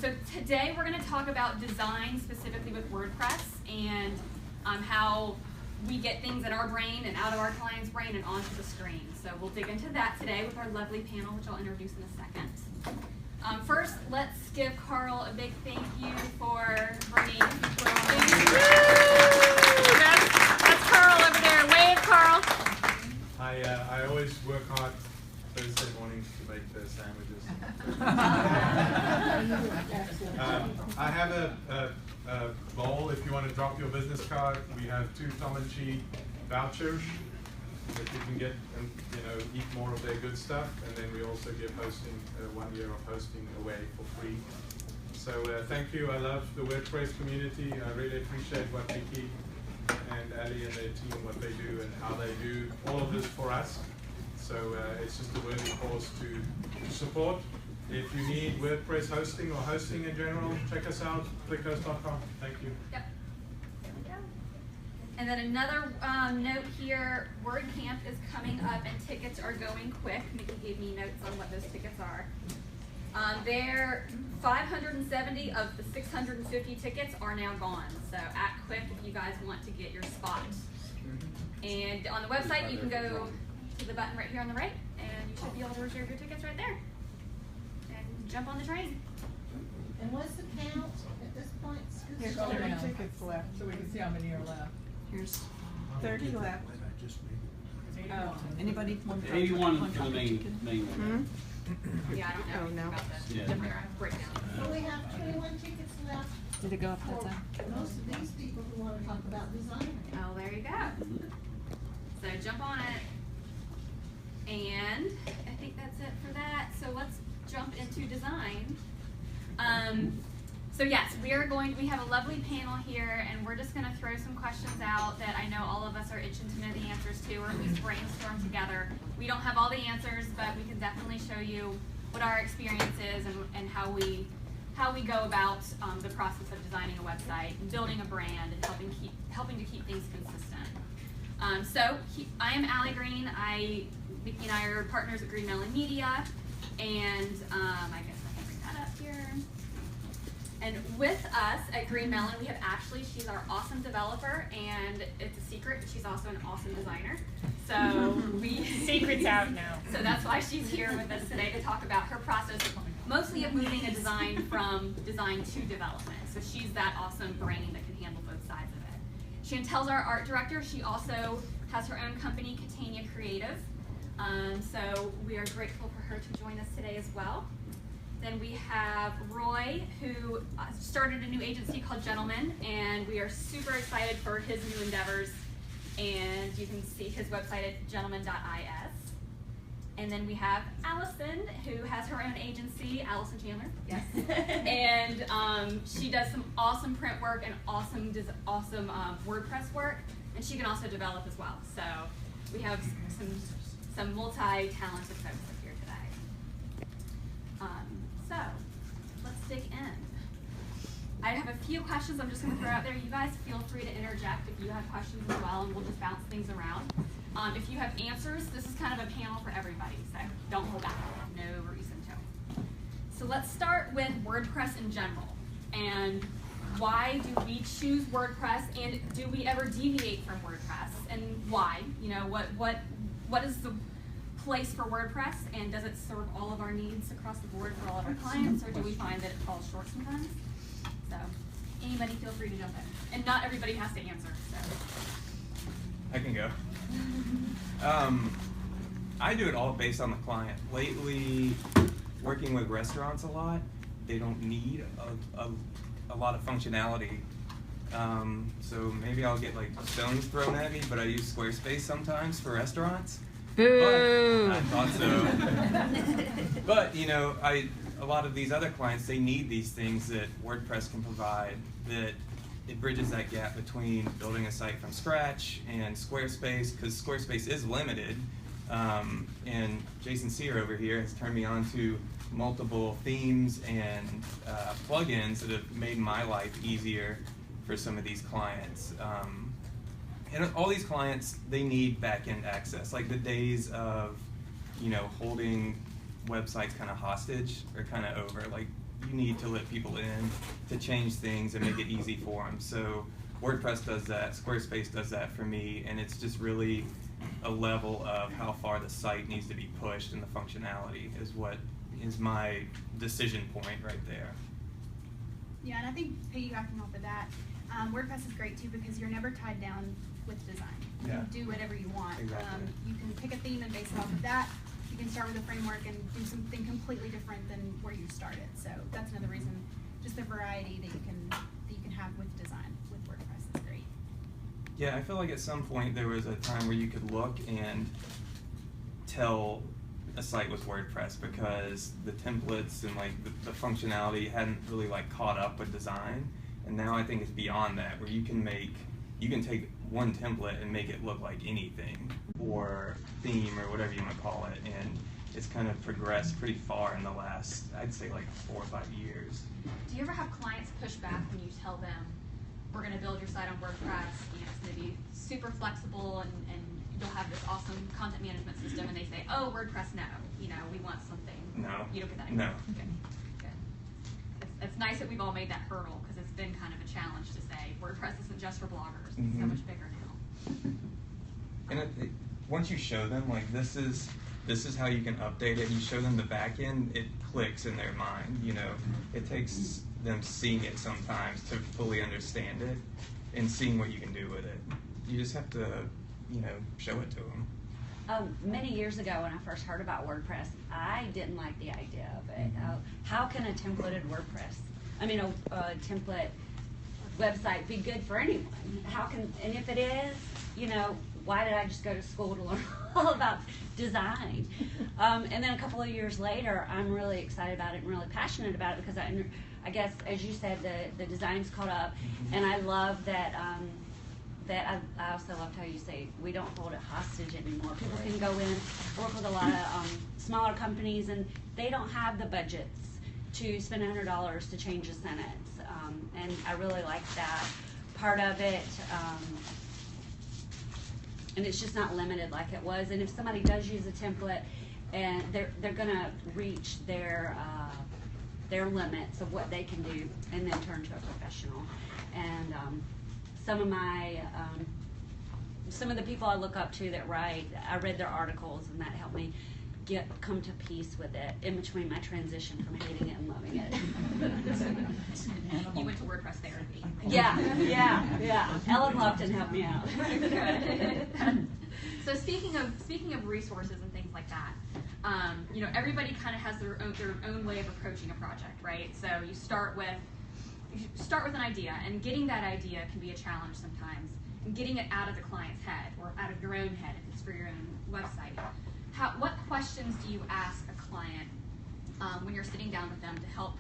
So today we're going to talk about design specifically with WordPress and how we get things in our brain and out of our client's brain and onto the screen. So we'll dig into that today with our lovely panel, which I'll introduce in a second. First, let's give Carl a big thank you for bringing. That's Carl over there. Wave, Carl. I always work hard Thursday mornings to make the sandwiches. I have a bowl if you want to drop your business card. We have 2 Tom and Chi vouchers that you can get and eat more of their good stuff. And then we also give hosting 1 year of hosting away for free. So thank you. I love the WordPress community. I really appreciate what Vicky and Ali and their team, what they do and how they do all of this for us. So it's just a worthy cause to support. If you need WordPress hosting or hosting in general, check us out, clickhost.com. Thank you. Yep. There we go. And then another note here, WordCamp is coming up and tickets are going quick. Mickey gave me notes on what those tickets are. There, 570 of the 650 tickets are now gone. So act quick if you guys want to get your spot. And on the website, you can go to the button right here on the right, and you should be able to reserve your tickets right there. And jump on the train. And what's the count at this point? Here's 30 tickets left, so we can see how many are left. Here's 30 left. Oh, Anybody? 81 for the main one. Yeah, I don't know. Oh, no. About the Yeah. different breakdown. So we have 21 tickets left Did it go up that for time? most of these people who want to talk about design. Oh, there you go. So jump on it. And I think that's it for that. So let's jump into design. So yes, we have a lovely panel here, and we're just gonna throw some questions out that I know all of us are itching to know the answers to, or at least brainstorm together. We don't have all the answers, but we can definitely show you what our experience is and how we go about the process of designing a website and building a brand and helping to keep things consistent. I am Allie Green. Vicki and I are partners at Green Melon Media, and I guess I can bring that up here. And with us at Green Melon, we have Ashley. She's our awesome developer, and it's a secret, but she's also an awesome designer. So secret's out now. So that's why she's here with us today to talk about her process, mostly of moving a design from design to development. So she's that awesome brain that can handle both sides of it. Chantel's our art director. She also has her own company, Catania Creative. So we are grateful for her to join us today as well. Then we have Roy, who started a new agency called Gentleman, and we are super excited for his new endeavors. And you can see his website at gentleman.is. And then we have Allison, who has her own agency, Allison Chandler. Yes. And she does some awesome print work and awesome WordPress work, and she can also develop as well. So we have some multi-talented folks up here today. So let's dig in. I have a few questions I'm just going to throw out there. You guys feel free to interject if you have questions as well, and we'll just bounce things around. If you have answers, this is kind of a panel for everybody, so don't hold back. No reason to. So let's start with WordPress in general. And why do we choose WordPress, and do we ever deviate from WordPress, and why? What is the place for WordPress, and does it serve all of our needs across the board for all of our clients, or do we find that it falls short sometimes? So anybody feel free to jump in. And not everybody has to answer. So I can go. I do it all based on the client. Lately, working with restaurants a lot, they don't need a lot of functionality. So maybe I'll get like stones thrown at me, but I use Squarespace sometimes for restaurants. Boo! I thought so. But a lot of these other clients, they need these things that WordPress can provide, that it bridges that gap between building a site from scratch and Squarespace, because Squarespace is limited. And Jason Sear over here has turned me on to multiple themes and plugins that have made my life easier for some of these clients. And all these clients, they need back-end access. Like the days of, holding websites kind of hostage are kind of over. Like you need to let people in to change things and make it easy for them. So WordPress does that, Squarespace does that for me, and it's just really a level of how far the site needs to be pushed, and the functionality is what is my decision point right there. Yeah, and I think piggybacking off of that, WordPress is great too because you're never tied down with design. You Yeah. can do whatever you want. Exactly. You can pick a theme and base it off of that. You can start with a framework and do something completely different than where you started. So that's another reason, just the variety that you can have with design with WordPress is great. Yeah, I feel like at some point there was a time where you could look and tell a site was WordPress because the templates and like the functionality hadn't really like caught up with design. And now I think it's beyond that, where you can take one template and make it look like anything, or theme, or whatever you want to call it. And it's kind of progressed pretty far in the last, I'd say, like 4 or 5 years. Do you ever have clients push back when you tell them, we're going to build your site on WordPress, it's going to be super flexible, and you'll have this awesome content management system, and they say, oh, WordPress, no, we want something. No. You don't get that? No. Good. It's nice that we've all made that hurdle, because it's been kind of a challenge to say, WordPress isn't just for bloggers, it's so much bigger now. And once you show them, like, this is how you can update it, you show them the back end, it clicks in their mind, It takes them seeing it sometimes to fully understand it and seeing what you can do with it. You just have to, show it to them. Many years ago when I first heard about WordPress, I didn't like the idea of it. How can a templated WordPress, a template website be good for anyone? And if it is, why did I just go to school to learn all about design? And then a couple of years later, I'm really excited about it and really passionate about it because I guess, as you said, the design's caught up, and I love that. I also loved how you say we don't hold it hostage anymore. People can go in, work with a lot of smaller companies, and they don't have the budgets to spend $100 to change a sentence. And I really like that part of it. And it's just not limited like it was. And if somebody does use a template, and they're gonna reach their limits of what they can do, and then turn to a professional. And some of the people I look up to that write, I read their articles, and that helped me come to peace with it in between my transition from hating it and loving it. You went to WordPress therapy. Yeah. Ellen Lupton helped me out. So speaking of resources and things like that, everybody kind of has their own way of approaching a project, right? So you start with an idea, and getting that idea can be a challenge sometimes, and getting it out of the client's head or out of your own head if it's for your own website. What questions do you ask a client when you're sitting down with them to help,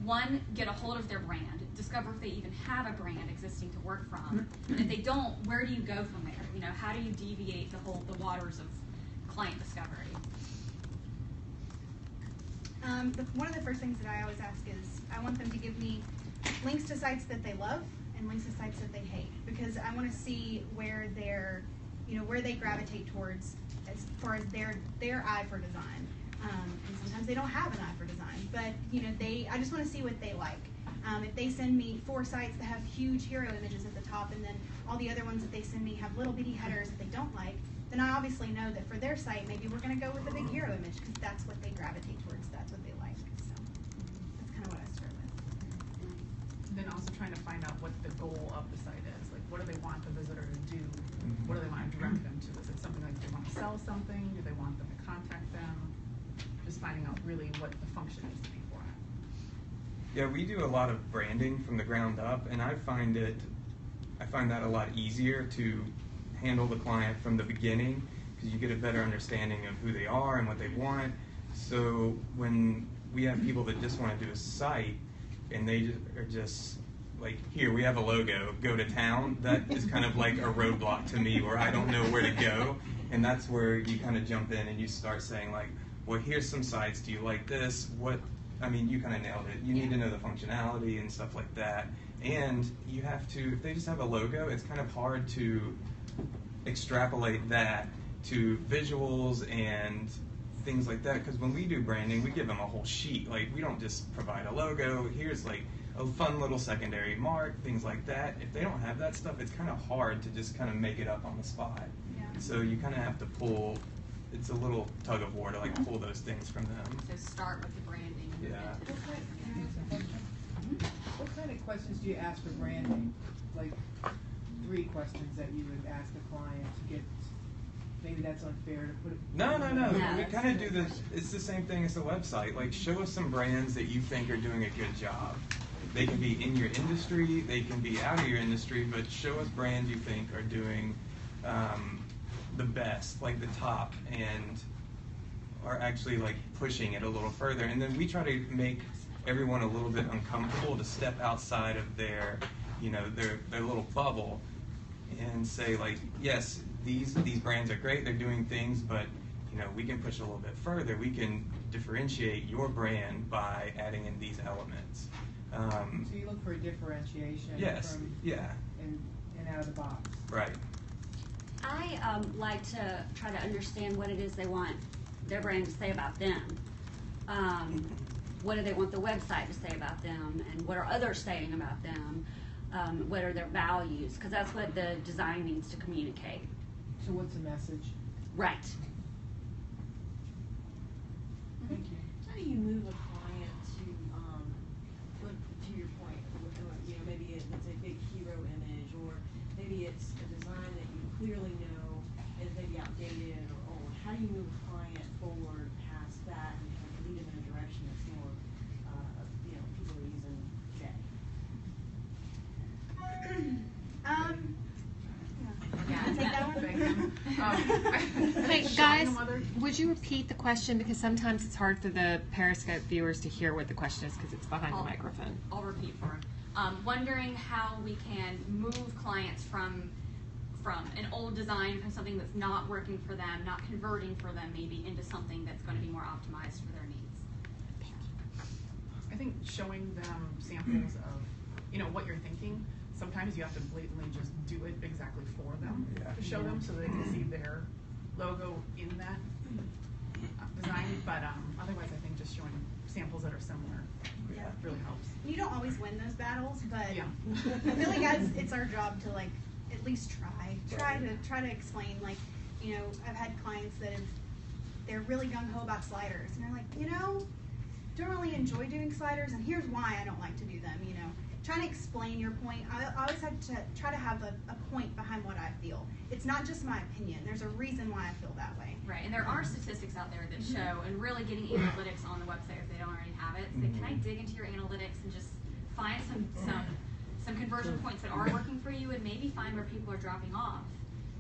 one, get a hold of their brand, discover if they even have a brand existing to work from, and if they don't, where do you go from there? How do you deviate the waters of client discovery? One of the first things that I always ask is I want them to give me links to sites that they love and links to sites that they hate, because I want to see where where they gravitate towards as far as their eye for design. And sometimes they don't have an eye for design, but I just want to see what they like. If they send me 4 sites that have huge hero images at the top, and then all the other ones that they send me have little bitty headers that they don't like, then I obviously know that for their site, maybe we're going to go with the big hero image because that's what they gravitate towards, that's what they like. So that's kind of what I start with. Then also trying to find out what the goal of the site is. Like, what do they want the visitor to do? What do they want to direct them to? Is it something like they want to sell something? Do they want them to contact them? Just finding out really what the function is for it. Yeah, we do a lot of branding from the ground up, and I find that a lot easier to handle the client from the beginning, because you get a better understanding of who they are and what they want. So when we have people that just want to do a site, and they are just like, here, we have a logo, go to town, that is kind of like a roadblock to me where I don't know where to go. And that's where you kind of jump in and you start saying like, well, here's some sites, do you like this? You kind of nailed it. You need to know the functionality and stuff like that. And you have to, if they just have a logo, it's kind of hard to extrapolate that to visuals and things like that. Because when we do branding, we give them a whole sheet. Like, we don't just provide a logo. Here's like a fun little secondary mark, things like that. If they don't have that stuff, it's kind of hard to just kind of make it up on the spot. Yeah. So you kind of have to pull. It's a little tug of war to like pull those things from them. So start with the branding and move Yeah. into the Can I design. ask a question? What kind of questions do you ask for branding? Like 3 questions that you would ask a client to get, maybe that's unfair to put it. No. No, We that's kind of good. do this. It's the same thing as the website. Like, show us some brands that you think are doing a good job. They can be in your industry, they can be out of your industry, but show us brands you think are doing the best, like the top, and are actually like pushing it a little further. And then we try to make everyone a little bit uncomfortable to step outside of their, you know, their little bubble, and say like, yes, these brands are great, they're doing things, but you know, we can push a little bit further. We can differentiate your brand by adding in these elements. So you look for a differentiation Yes, from yeah, and out of the box. right. I like to try to understand what it is they want their brand to say about them. What do they want the website to say about them, and what are others saying about them? What are their values? Because that's what the design needs to communicate. So what's the message? Right. Thank you. How do you move a client to your point, you know, maybe it's a big hero image, or maybe it's a design that you clearly know is maybe outdated or old. How do you move a client forward past that and kind of lead them in a direction that's more, you know, people are using today? Yeah, I'll take that one. Hey, Showing guys, them other- would you repeat the question? Because sometimes it's hard for the Periscope viewers to hear what the question is because it's behind the microphone. I'll repeat for him. Wondering how we can move clients from an old design, from something that's not working for them, not converting for them, maybe into something that's going to be more optimized for their needs. I think showing them samples of, you know, what you're thinking. Sometimes you have to blatantly just do it exactly for them to show them, so they can see their logo in that design. But otherwise, I think just showing samples that are similar really helps. You don't always win those battles, but Yeah. I feel like it's our job to like at least try to explain. Like, you know, I've had clients that they're really gung ho about sliders, and they're like, you know, don't really enjoy doing sliders, and here's why I don't like to do them. You know, trying to explain your point. I always have to try to have a point behind what I feel. It's not just my opinion. There's a reason why I feel that way. Right, and there are statistics out there that show, and really getting analytics on the website if they don't already have it. So can I dig into your analytics and just find some conversion points that are working for you, and maybe find where people are dropping off.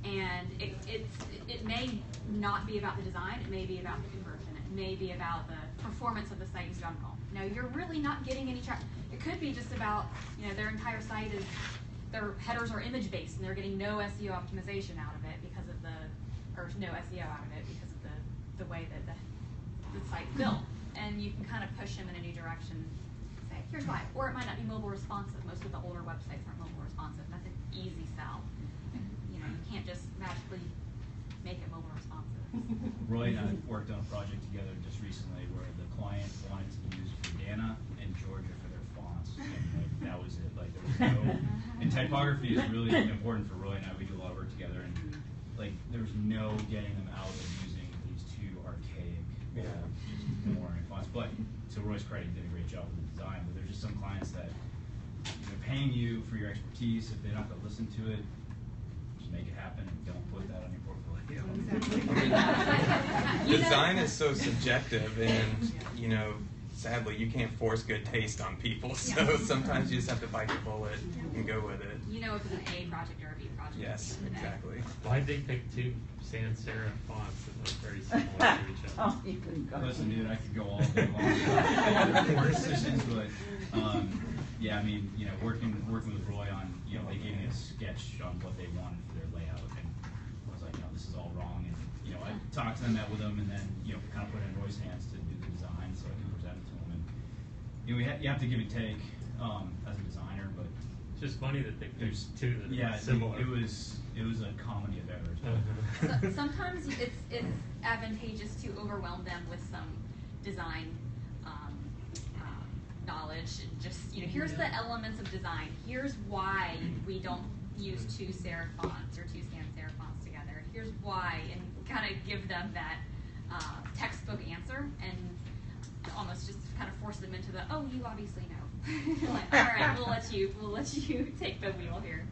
And it may not be about the design, it may be about the conversion, it may be about the performance of the site in general. Now, you're really not getting any traction. It could be just about, you know, their entire site is, their headers are image based and they're getting no SEO optimization out of it because of or no SEO out of it because of the way that the site's built. And you can kind of push them in a new direction. Say, here's why. Or it might not be mobile responsive. Most of the older websites aren't mobile responsive. That's an easy sell. You know, you can't just magically make it mobile responsive. Roy and I worked on a project together just recently where the client wanted to use Verdana and Georgia for their fonts, and like, that was it. Like, there was no, and typography is really important for Roy and I. We do a lot of work together, and like, there's no getting them out of using these two archaic, boring fonts. But to Roy's credit, he did a great job with the design. But there's just some clients that they're paying you for your expertise. If they're not going to listen to it, just make it happen and don't put that on your portfolio. Design is so subjective, and you know, sadly, you can't force good taste on people. So sometimes you just have to bite the bullet and go with it. You know if it's an A project or a B project. Yes, exactly. Why did they pick two sans serif fonts that look very similar to each other? Listen, dude, I could go all day long for decisions, but yeah, I mean, you know, working with Roy on, you know, they gave me a sketch on what they wanted for their layout, and I was like, no, this is all wrong, and you know, I talked to them, met with them, and then you know, kind of put it in Roy's hands to do the design, so I can present it to him, and you know, you have to give and take as a designer, but it's just funny that they picked two that are similar. It was a comedy of errors. So, sometimes it's it's advantageous to overwhelm them with some design knowledge, and just, here's the elements of design. Here's why we don't use two serif fonts or two sans serif fonts together. Here's why, and kind of give them that textbook answer, and almost just kind of force them into the, oh, you obviously know. Like, all right, we'll let you take the wheel here.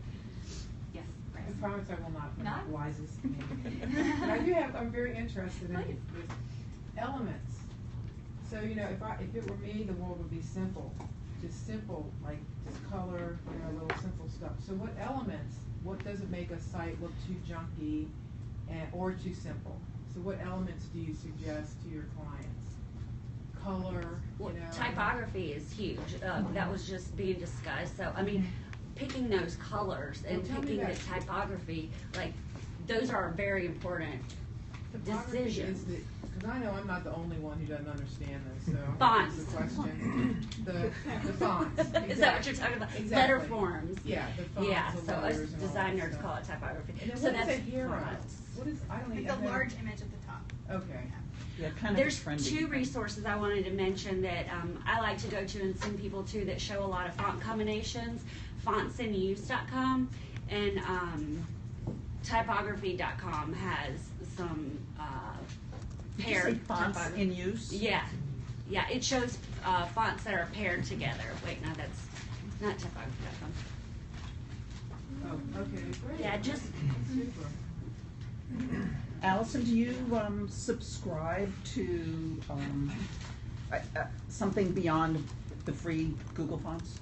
Yes, Bryce. I promise I will not Not? wisest name. But I'm very interested in Please. with elements. So, if it were me, the world would be simple. Just simple, like just color, little simple stuff. So what elements, what doesn't make a site look too junky or too simple? So what elements do you suggest to your clients? Color, Typography is huge. That was just being discussed. So, I mean, picking those colors and Well, picking the typography, like, those are very important decisions. Because I know I'm not the only one who doesn't understand this, so. Fonts. That's the question. The fonts. Exactly. Is that what you're talking about? Exactly. Letter forms. Yeah, the fonts, Yeah, the so us letters and all design that nerds stuff. call it typography. And then So what is that's a hero? fonts. What is, I don't Like even. the large image at the top. Okay. Yeah, kind of There's a trendy two thing. resources I wanted to mention that I like to go to and send people to that show a lot of font combinations. Fontsinuse.com and typography.com has some Did you say paired fonts typography. in use? Yeah, it shows fonts that are paired together. Wait, no, that's not typography.com. Oh, okay, great. Yeah, just Super. Allison, do you subscribe to something beyond the free Google fonts?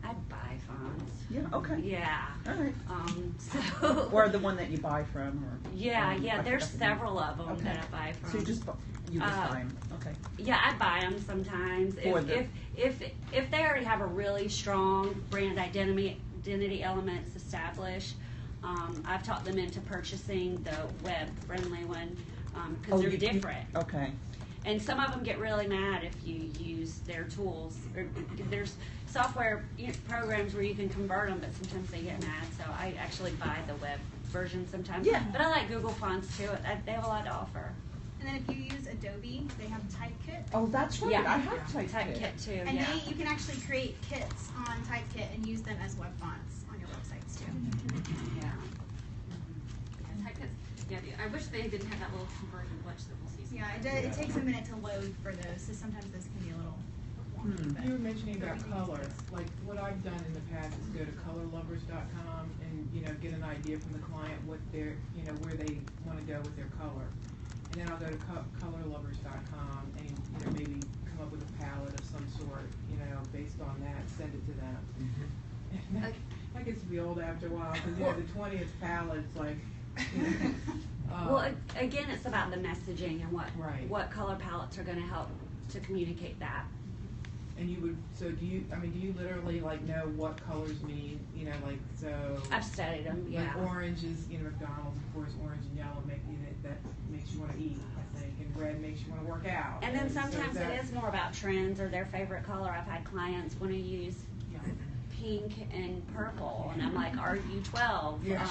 I buy fonts. Yeah, okay. Yeah. All right. So. Or the one that you buy from, or Yeah, I there's forgot the name. several of them Okay. that I buy from. So you just buy them, okay. Yeah, I buy them sometimes. For the- If they already have a really strong brand identity elements established, I've talked them into purchasing the web-friendly one because they're different. Okay. And some of them get really mad if you use their tools. There's software programs where you can convert them, but sometimes they get mad. So I actually buy the web version sometimes. Yeah. But I like Google Fonts too. They have a lot to offer. And then if you use Adobe, they have Typekit. Oh, that's right. Yeah. I have Typekit. Typekit too. And yeah. you can actually create kits on Typekit and use them as web fonts on your websites too. Yeah. I wish they didn't have that little conversion glitch that we'll see. Yeah, it takes a minute to load for those, so sometimes those can be a little wonky. But You were mentioning about color. Like what I've done in the past is go to colorlovers.com and get an idea from the client what their where they want to go with their color, and then I'll go to colorlovers.com and maybe come up with a palette of some sort based on that, send it to them. And that gets to be old after a while because the 20th palette's like. Well, again, it's about the messaging and Right. what color palettes are going to help to communicate that. And you would, so do you literally know what colors mean, so. I've studied them, yeah. Like orange is, McDonald's, of course, orange and yellow that makes you want to eat, I think, and red makes you want to work out. And then so sometimes that- it is more about trends or their favorite color. I've had clients want to use pink and purple, and I'm like, are you 12? Yeah.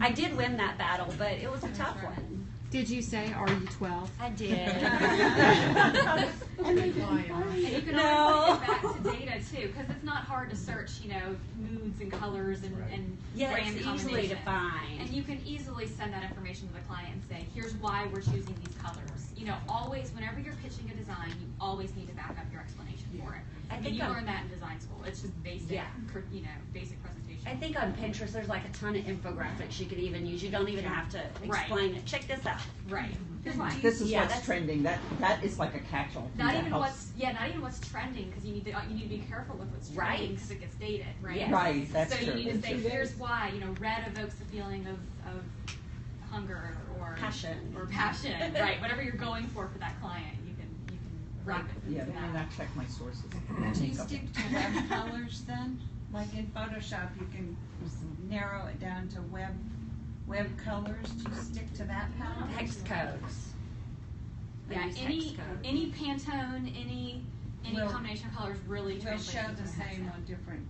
I did win that battle, but it was a tough one. Did you say, are you 12? I did. And you can always link it back to data too, because it's not hard to search, moods and colors and Yeah, brand it's easily combinations. to find. And you can easily send that information to the client and say, here's why we're choosing these colors. Always, whenever you're pitching a design, you always need to back up your explanation for it. I And think you I'm- learn that in design school. It's just basic, basic presentation. I think on Pinterest there's like a ton of infographics you could even use. You don't even have to explain it. Check this out. Right. Here's why. This is what's trending. That is like a catch-all. Not even what's trending, because you need to be careful with what's trending because it gets dated, right? Yes. Right, that's so true. you need to say, here's why. Red evokes the feeling of hunger or passion, right? Whatever you're going for that client, you can wrap it. Yeah, into they may that. not check my sources. Do you stick to web colors then? Like in Photoshop, you can narrow it down to web colors. Do you stick to that palette? Hex codes. Yeah, any Pantone, any Will- combination of colors really Will translates show into the a hex same code. on different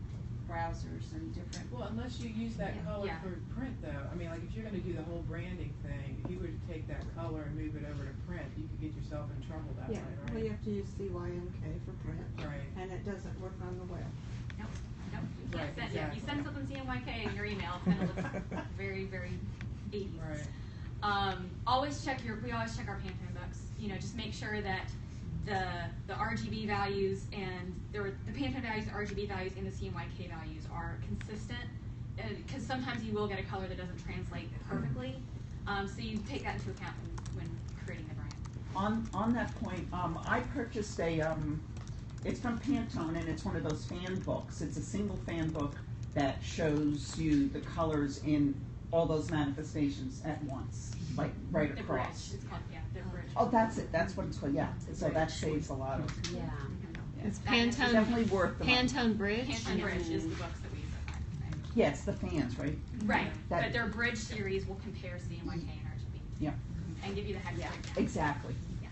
browsers and different. Well, unless you use that color Yeah. for print though. I mean, like if you're gonna do the whole branding thing, if you were to take that color and move it over to print, you could get yourself in trouble that way, right? well, you have to use CYMK for print. Right. And it doesn't work on the web. Nope, nope, you can't Right, send, yeah, if you send something CMYK in your email, it's gonna look very, very 80s. Right. We always check our Pantone books, you know, just make sure that the RGB values and the Pantone values, the RGB values, and the CMYK values are consistent, because sometimes you will get a color that doesn't translate perfectly, so you take that into account when creating the brand. On that point, I purchased it's from Pantone, and it's one of those fan books. It's a single fan book that shows you the colors in all those manifestations at once, like right The across. bridge, it's called, yeah, the bridge. Oh, that's it. That's what it's called. Yeah. So that saves a lot of. Yeah. It's That is Pantone. definitely worth the money. Pantone Bridge. Pantone Bridge is the books that we use at Wireframing. Yes, the fans, right? Right, That- but their bridge series will compare CMYK and RGB. Yeah. And give you the hex breakdown. Exactly. Yeah.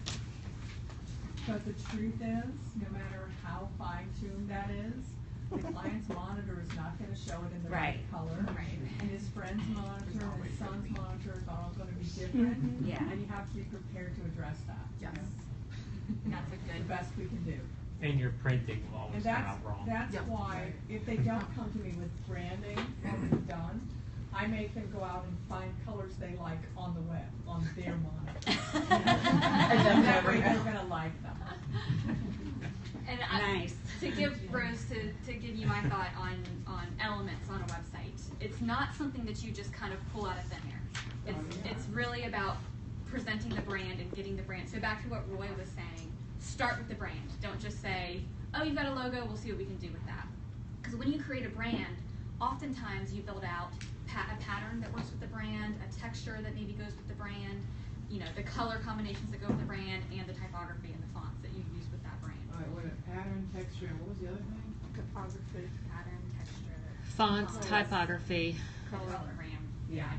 But the truth is, no matter how fine-tuned that is, the client's monitor is not gonna show it in the right color. Right. And his friend's monitor and his son's monitor is all gonna be different. Yeah. And you have to be prepared to address that. Yes. You know? That's a The good. best we can do. And your printing will always And come out wrong. that's why, if they don't come to me with branding already done, I make them go out and find colors they like on the web, on their monitor. And that way they're gonna like them. And Nice. to give Rose, to give you my thought on elements on a website, it's not something that you just kind of pull out of thin air. It's really about presenting the brand and getting the brand. So back to what Roy was saying, start with the brand. Don't just say, oh, you've got a logo, we'll see what we can do with that. Because when you create a brand, oftentimes you build out a pattern that works with the brand, a texture that maybe goes with the brand, you know, the color combinations that go with the brand, and the typography and the fonts that you use with that brand. All right, what a pattern, texture, and what was the other thing? Typography, pattern, texture, Fonts, colors, typography. cologram. Yeah.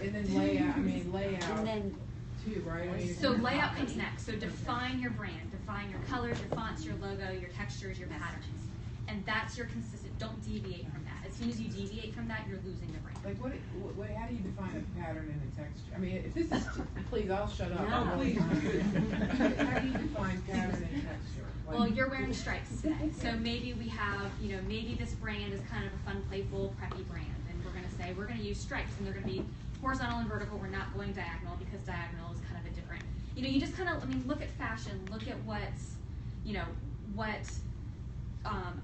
And then layout, And then too, right? I mean, So layout comes next. So define your brand, define your colors, your fonts, your logo, your textures, your patterns. And that's your consistent, don't deviate from that. As soon as you deviate from that, you're losing the brand. Like how do you define a pattern and a texture? I mean, if this is, please, I'll shut up. No. Oh, please. How do you define pattern and texture? Like- Well, you're wearing stripes today. So maybe we have, you know, maybe this brand is kind of a fun, playful, preppy brand. And we're going to say, we're going to use stripes and they're going to be horizontal and vertical. We're not going diagonal because diagonal is kind of a different, you know, you just kind of, I mean, look at fashion, look at what's, you know, what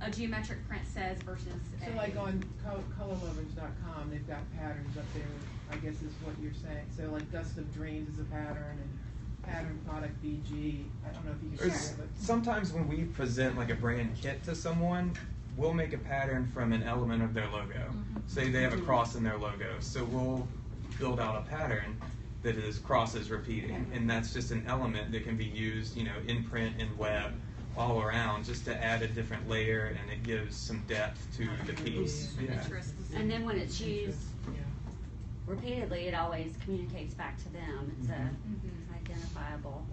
a geometric print says versus So like on colorlovers.com, they've got patterns up there, I guess is what you're saying. So like Dust of Dreams is a pattern, and Pattern Product BG, I don't know if you can share, but. Sometimes when we present like a brand kit to someone, we'll make a pattern from an element of their logo. Say they have a cross in their logo, so we'll build out a pattern that is crosses repeating, and that's just an element that can be used, you know, in print and web, all around, just to add a different layer, and it gives some depth to the piece. Yeah. And then when it's used repeatedly, it always communicates back to them. It's a identifiable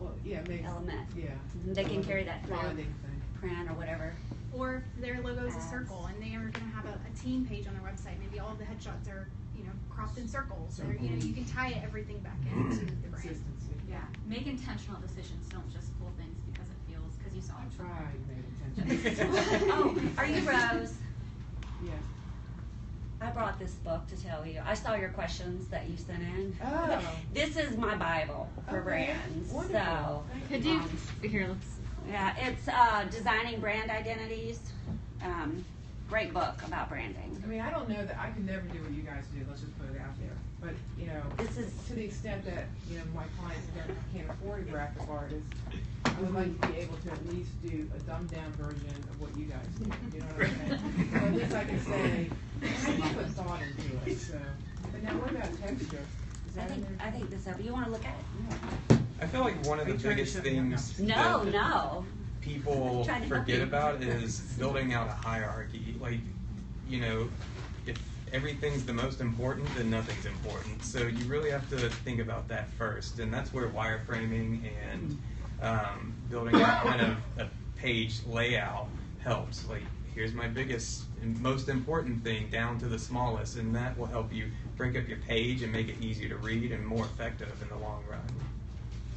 element. Yeah. They can carry that through Bonding thing. print or whatever. Or if their logo is a Ads. circle and they are gonna have a team page on their website, maybe all of the headshots are, you know, cropped in circles, or, you know, you can tie everything back into the brand. Consistency. Yeah, make intentional decisions. Don't just pull things because it feels, because you saw it. Try to make attention. Oh, are you Rose? Yeah. I brought this book to tell you. I saw your questions that you sent in. Oh. This is my Bible for Okay. brands. Wonderful. So, Could you, here, let's, yeah, it's Designing Brand Identities. Great book about branding. I mean, I don't know that I could never do what you guys do. Let's just put it out there. But you know, This is to the extent that you know my clients can't afford a graphic artist, I would like to be able to at least do a dumbed down version of what you guys do. You know what I'm saying? So at least I can say I put thought into it. So, but now what about texture? Is that in there? I think this over. You want to look at it? I feel like one of the biggest things No, that no. people Trying to help forget you. about is building out a hierarchy. Like, you know, if everything's the most important, then nothing's important. So you really have to think about that first, and that's where wireframing and building out kind of a page layout helps. Like, here's my biggest and most important thing down to the smallest, and that will help you break up your page and make it easier to read and more effective in the long run.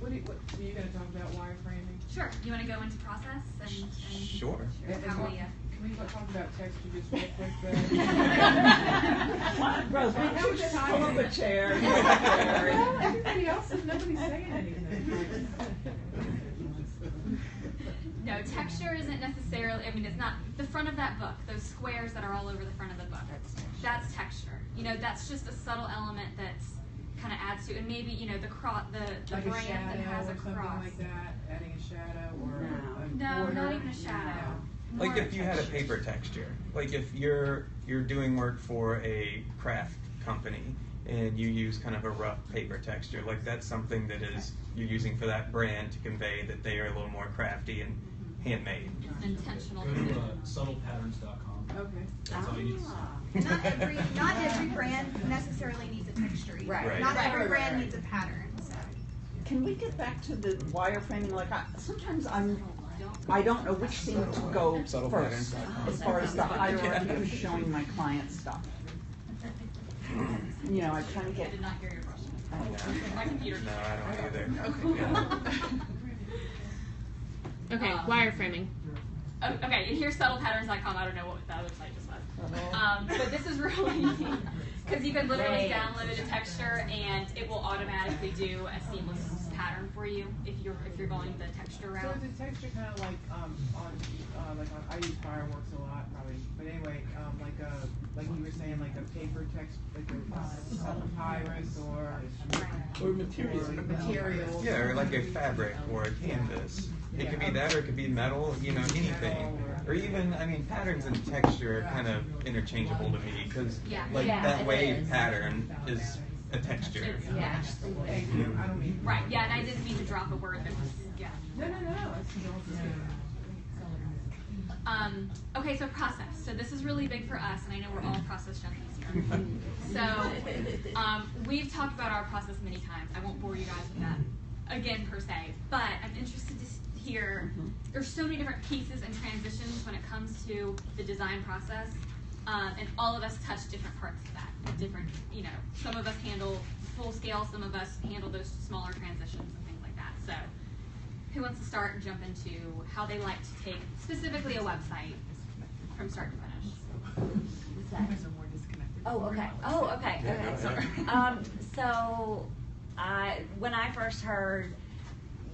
Are you going to talk about wireframing? Sure. You want to go into process and Sure. how we, Can we talk about texture just real quick? Rose, why don't you just pull up a chair? Everybody else, nobody's saying anything. No, texture isn't necessarily, I mean, it's not, the front of that book, those squares that are all over the front of the book, that's texture. You know, that's just a subtle element that's kind of adds to, and maybe, you know, the Like brand that has a or something cross. like that, adding a shadow or No, border. not even a shadow. Like More if you had a texture. paper texture, like if you're doing work for a craft company and you use kind of a rough paper texture, like that's something that is you're using for that brand to convey that they are a little more crafty and handmade. Intentional. Go to subtlepatterns.com. Okay. That's all you need. Not every brand necessarily needs a texture either. Right. Not Right. every Right, brand right. needs a pattern. So. Can we get back to the wireframing? Like, sometimes I don't know which seem to go Subtle first patterns. as far as the hierarchy of showing my client stuff. You know, I kind of I get. did not hear your question. My computer. No, I don't either. Okay, wireframing. Okay, and here's subtlepatterns.com. I don't know what that website just was. But this is really easy because you can literally download a texture and it will automatically do a seamless pattern for you if you're going the texture So route. is the texture kind of like I use Fireworks a lot probably, but anyway, like you were saying, like a paper text, like a papyrus or materials. Yeah, or like a fabric or a canvas. It could be that, or it could be metal. You know, anything. Or even, I mean, patterns and texture are kind of interchangeable to me because, like that wave pattern is a texture. Yeah. Thank you. I don't mean. Right. Yeah, and I didn't mean to drop a word that was No. Okay, so process. So this is really big for us, and I know we're all process junkies here. So we've talked about our process many times. I won't bore you guys with that again per se, but I'm interested to hear. There's so many different pieces and transitions when it comes to the design process, and all of us touch different parts of that. Different, you know, some of us handle full scale, some of us handle those smaller transitions and things like that. So who wants to start and jump into how they like to take specifically a website from start to finish? Oh, okay. Okay. Sorry. So when I first heard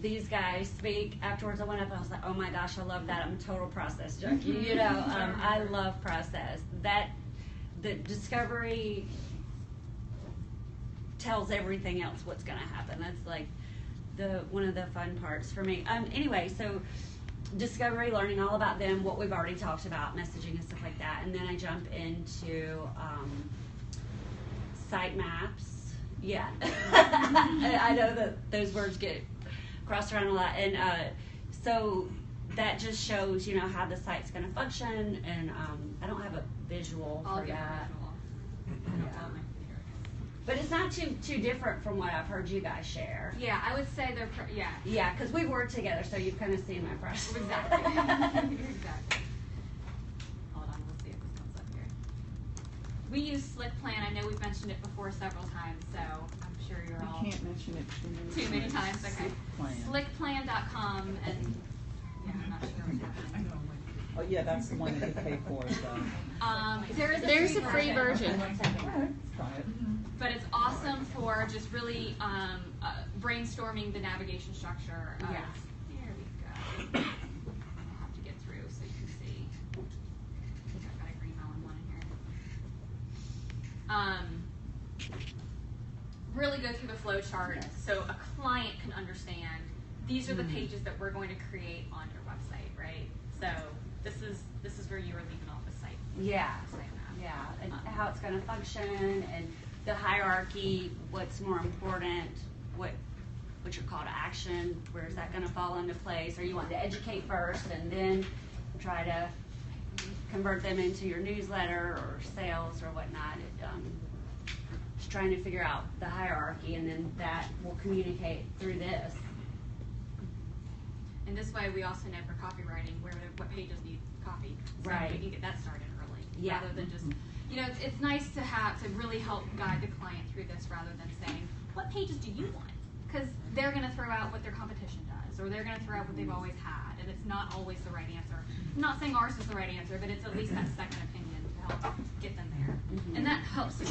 these guys speak, afterwards I went up and I was like, oh my gosh, I love that. I'm a total process junkie. You know, I love process. The discovery tells everything else what's going to happen. That's like one of the fun parts for me. Anyway, so discovery, learning all about them, what we've already talked about, messaging and stuff like that, and then I jump into sitemaps. Yeah, I know that those words get crossed around a lot, and so that just shows, you know, how the site's going to function, and I don't have a visual I'll for get that. a visual. Yeah. But it's not too different from what I've heard you guys share. Yeah, I would say they're, yeah. Yeah, because we work together, so you've kind of seen my process. Exactly. Exactly. Hold on, let's see if this comes up here. We use Slick Plan. I know we've mentioned it before several times, so I'm sure you're all. You can't mention it too many times. Okay. Slickplan.com, and yeah, I'm not sure what's happening. Oh yeah, that's the one that you pay for. So. There's a free version. Try it. But it's awesome for just really brainstorming the navigation structure. Yeah. There we go. I'll have to get through so you can see. I think I've got a green melon one in here. Really go through the flow chart so a client can understand these are the pages that we're going to create on your website, right? So this is where you are leaving off the site. Yeah, and how it's going to function, and the hierarchy, what's more important, what's your call to action, where's that going to fall into place, or you want to educate first and then try to convert them into your newsletter or sales or whatnot. Just trying to figure out the hierarchy, and then that will communicate through this. And this way, we also know for copywriting what pages need copied, so Right. we can get that started early, Yeah. rather than just, it's nice to really help guide the client through this, rather than saying, what pages do you want? Because they're going to throw out what their competition does, or they're going to throw out what they've always had, and it's not always the right answer. I'm not saying ours is the right answer, but it's at least that second opinion to help get them there. Mhm. And that helps to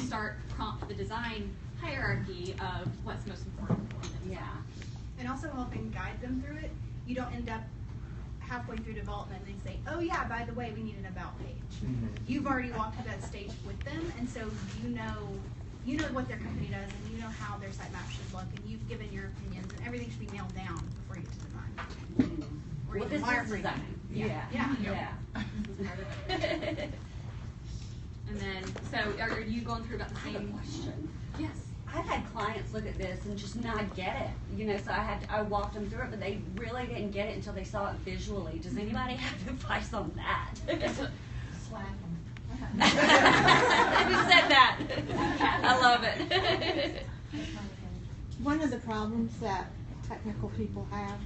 prompt the design hierarchy of what's most important for them. Yeah. And also helping guide them through it. You don't end up halfway through development and they say, oh yeah, by the way, we need an about page. You've already walked through that stage with them, and so you know what their company does, and you know how their sitemap should look, and you've given your opinions, and everything should be nailed down before you get to design. Or Well, even this is wireframing. design. Yeah. Yeah. And then, so are you going through about the same question? Yes. I've had clients look at this and just not get it, so I walked them through it, but they really didn't get it until they saw it visually. Does anybody have advice on that? Slap them. Who said that? I love it. One of the problems that technical people have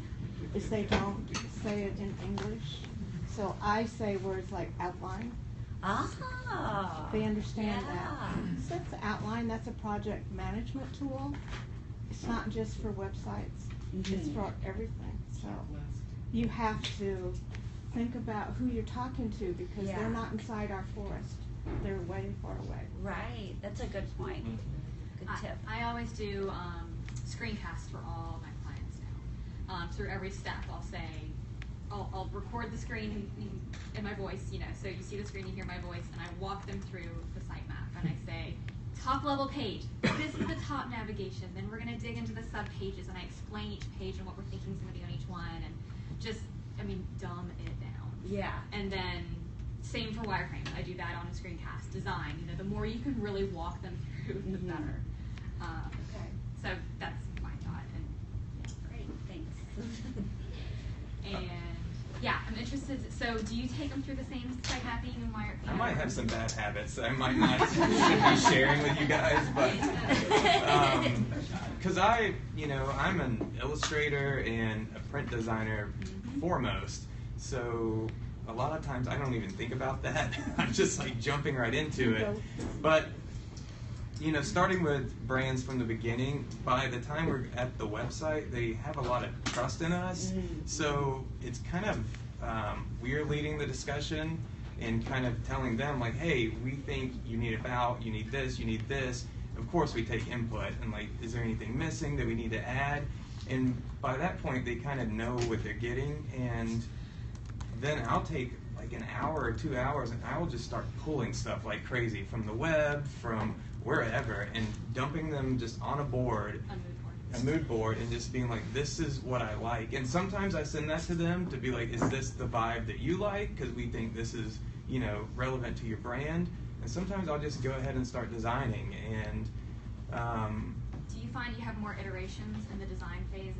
is they don't say it in English. So I say words like outline. Ah. They understand yeah. that. So that's outline, that's a project management tool. It's not just for websites. It's for everything. So you have to think about who you're talking to, because Yeah. they're not inside our forest. They're way far away. Right. That's a good point. Good tip. I always do screencasts for all my clients now. Through every step, I'll say, I'll record the screen in my voice, so you see the screen, you hear my voice, and I walk them through the sitemap, and I say, top level page, this is the top navigation, then we're going to dig into the sub pages, and I explain each page and what we're thinking is going to be on each one, and just, dumb it down. Yeah. And then, same for wireframe, I do that on a screencast. Design, the more you can really walk them through, the better. Okay. So that's my thought, and Great. Thanks. And yeah, I'm interested. So, do you take them through the same site mapping and wire? I might have some bad habits that I might not should be sharing with you guys, but because I'm an illustrator and a print designer foremost, so a lot of times I don't even think about that. I'm just like jumping right into it. But starting with brands from the beginning, by the time we're at the website, they have a lot of trust in us. So it's kind of, we're leading the discussion and kind of telling them like, hey, we think you need about, you need this, you need this. Of course we take input and like, is there anything missing that we need to add? And by that point, they kind of know what they're getting, and then I'll take like an hour or 2 hours and I will just start pulling stuff like crazy from the web, from wherever, and dumping them just on a board, a mood board, and just being like, this is what I like. And sometimes I send that to them to be like, is this the vibe that you like? Because we think this is, relevant to your brand. And sometimes I'll just go ahead and start designing. And do you find you have more iterations in the design phase?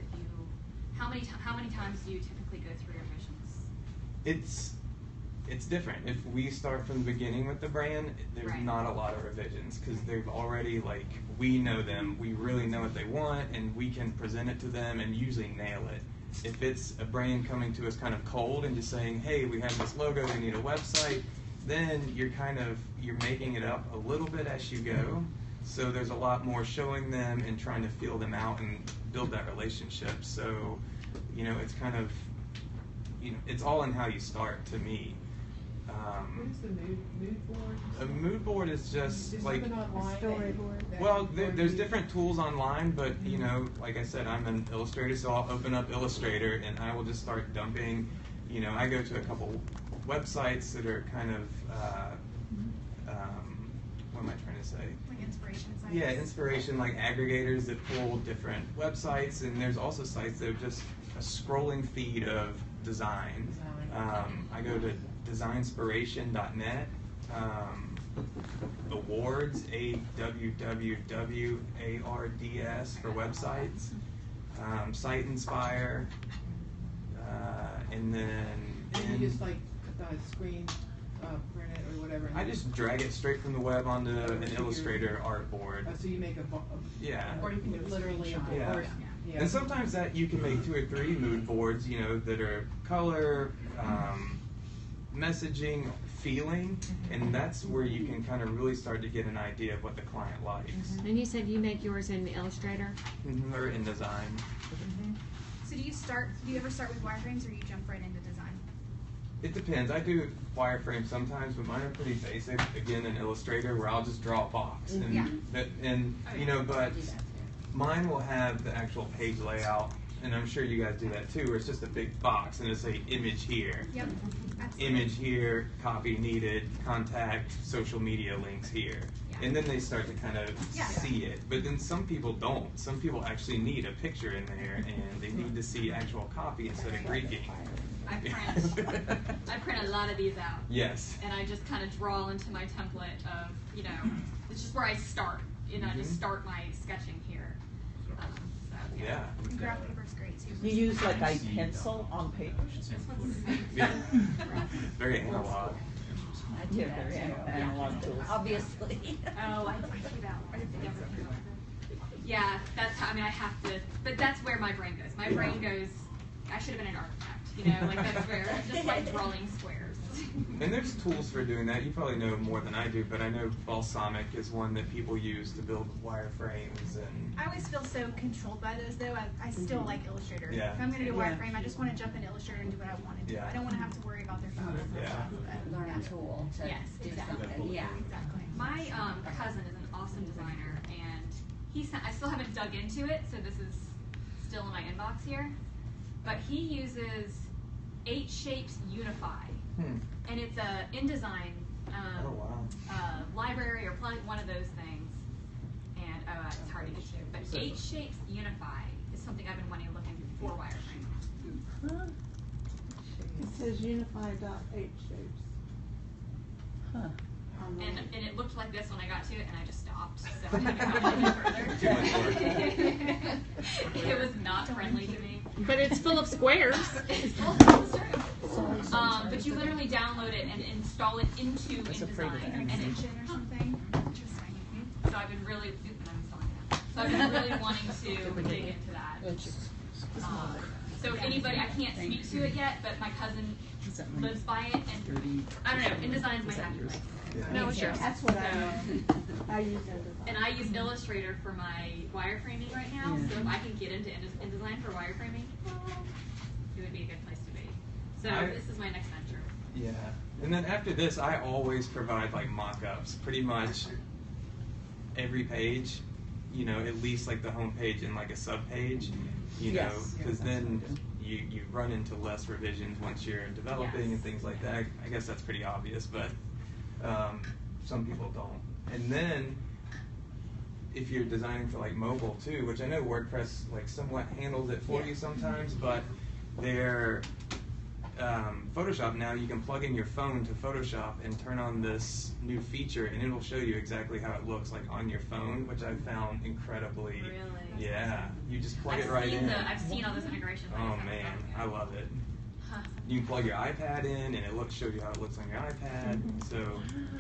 How many times do you typically go through revisions? It's different. If we start from the beginning with the brand, there's Right. not a lot of revisions, because they've already, we know them, we really know what they want, and we can present it to them and usually nail it. If it's a brand coming to us kind of cold and just saying, hey, we have this logo, we need a website, then you're making it up a little bit as you go. So there's a lot more showing them and trying to feel them out and build that relationship. So, it's kind of, it's all in how you start, to me. What is the mood board? A mood board is just Is like, something online storyboard. well, there's different tools online, but like I said, I'm an illustrator, so I'll open up Illustrator and I will just start dumping. I go to a couple websites that are kind of, what am I trying to say? Like inspiration sites. Yeah, inspiration, like aggregators that pull different websites, and there's also sites that are just a scrolling feed of design. I go to designspiration.net, awards, AWWWARDS for websites, Site Inspire, and then And you just screen print it or whatever. I just drag it straight from the web onto an Illustrator artboard. So you make Yeah. Or you can do literally a board. Yeah. Yeah. And sometimes that you can make 2 or 3 mood boards, you know, that are color, messaging, feeling, and that's where you can kind of really start to get an idea of what the client likes. And you said you make yours in Illustrator? Or in design. So do you ever start with wireframes, or you jump right into design? It depends. I do wireframe sometimes, but mine are pretty basic. Again, in Illustrator, where I'll just draw a box, and Yeah. you know, but mine will have the actual page layout, and I'm sure you guys do that too, where it's just a big box and it'll say image here, Yep. Absolutely. image here, copy needed, contact, social media links here. And then they start to kind of see it. But then some people don't. Some people actually need a picture in there, and they need to see actual copy instead of Greeking. I print a lot of these out. Yes. And I just kind of draw into my template of, you know, it's just where I start. You know, I just start my sketching here. Yeah. And graph paper's great too. You use like a pencil on paper? Yeah. Very analog. I do that too. Analog tools. Obviously. Oh, I do that. I didn't think everything about it. Yeah, that's how, I mean, I have to, but that's where my brain goes. My brain goes, I should have been an architect, you know, like that's where, just like drawing squares. And there's tools for doing that. You probably know more than I do, but I know Balsamic is one that people use to build wireframes. And I always feel so controlled by those though. I still like Illustrator. Yeah. If I'm going to do Yeah. wireframe, I just want to jump in Illustrator and do what I want to do. Yeah. I don't want to have to worry about their photos and Yeah. stuff. But, Learn a tool to Yes, do exactly. something. Yeah. Exactly. My cousin is an awesome designer, and I still haven't dug into it, so this is still in my inbox here. But he uses 8 Shapes Unify, and it's a InDesign library or plug, one of those things. And it's hard to get to, but 8 Shapes Unify is something I've been wanting to look into for wireframe. It says unify.h shapes. Huh. And it looked like this when I got to it, and I just stopped. So I haven't gone any further. It was not friendly to me. But it's full of squares. It's full of squares. But you literally download it and install it into InDesign, and Extension or something. Interesting. so I've been really. So I've been really wanting to dig into that. So anybody, I can't speak to it yet, but my cousin lives by it, and I don't know. InDesign's my happy place. No, it's yours. That's what I use InDesign. And I use Illustrator for my wireframing right now, so if I can get into InDesign for wireframing, it would be a good place to be. So this is my next venture. Yeah. And then after this, I always provide like mock-ups. Pretty much every page, you know, at least like the home page and like a sub-page, you know, because then you run into less revisions once you're developing and things like that. I guess that's pretty obvious, but some people don't. And then if you're designing for like mobile too, which I know WordPress like somewhat handles it for you sometimes, but their Photoshop now, you can plug in your phone to Photoshop and turn on this new feature, and it'll show you exactly how it looks like on your phone, which I found incredibly. Really? Yeah, you just plug it right in. I've seen all this integration. Oh man, I love it. You can plug your iPad in, and it shows you how it looks on your iPad. So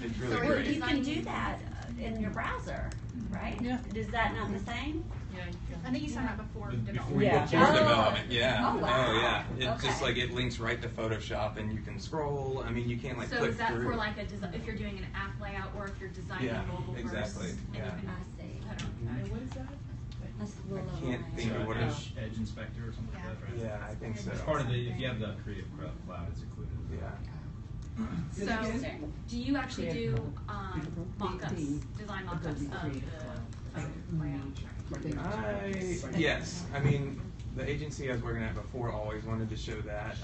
it's really So great. you can do that in your browser, right? Yeah. Is that not the same? Yeah. I think you signed up before development. Before development, yeah. Oh, wow. Oh, yeah. It just Okay. like it links right to Photoshop, and you can scroll. I mean, you can't like So click is that through. for like if you're doing an app layout, or if you're designing Yeah, mobile exactly. first? And Yeah. you can, I see. I don't know. What is that? That's a little I can't think of what it is. Edge Inspector or something like that, right? Yeah, I think so. It's part of the, if you have the Creative Cloud, it's included. Yeah. So, do you actually do mock-ups, design mock-ups of the layout? Yes. I mean, the agency I was working at before always wanted to show that.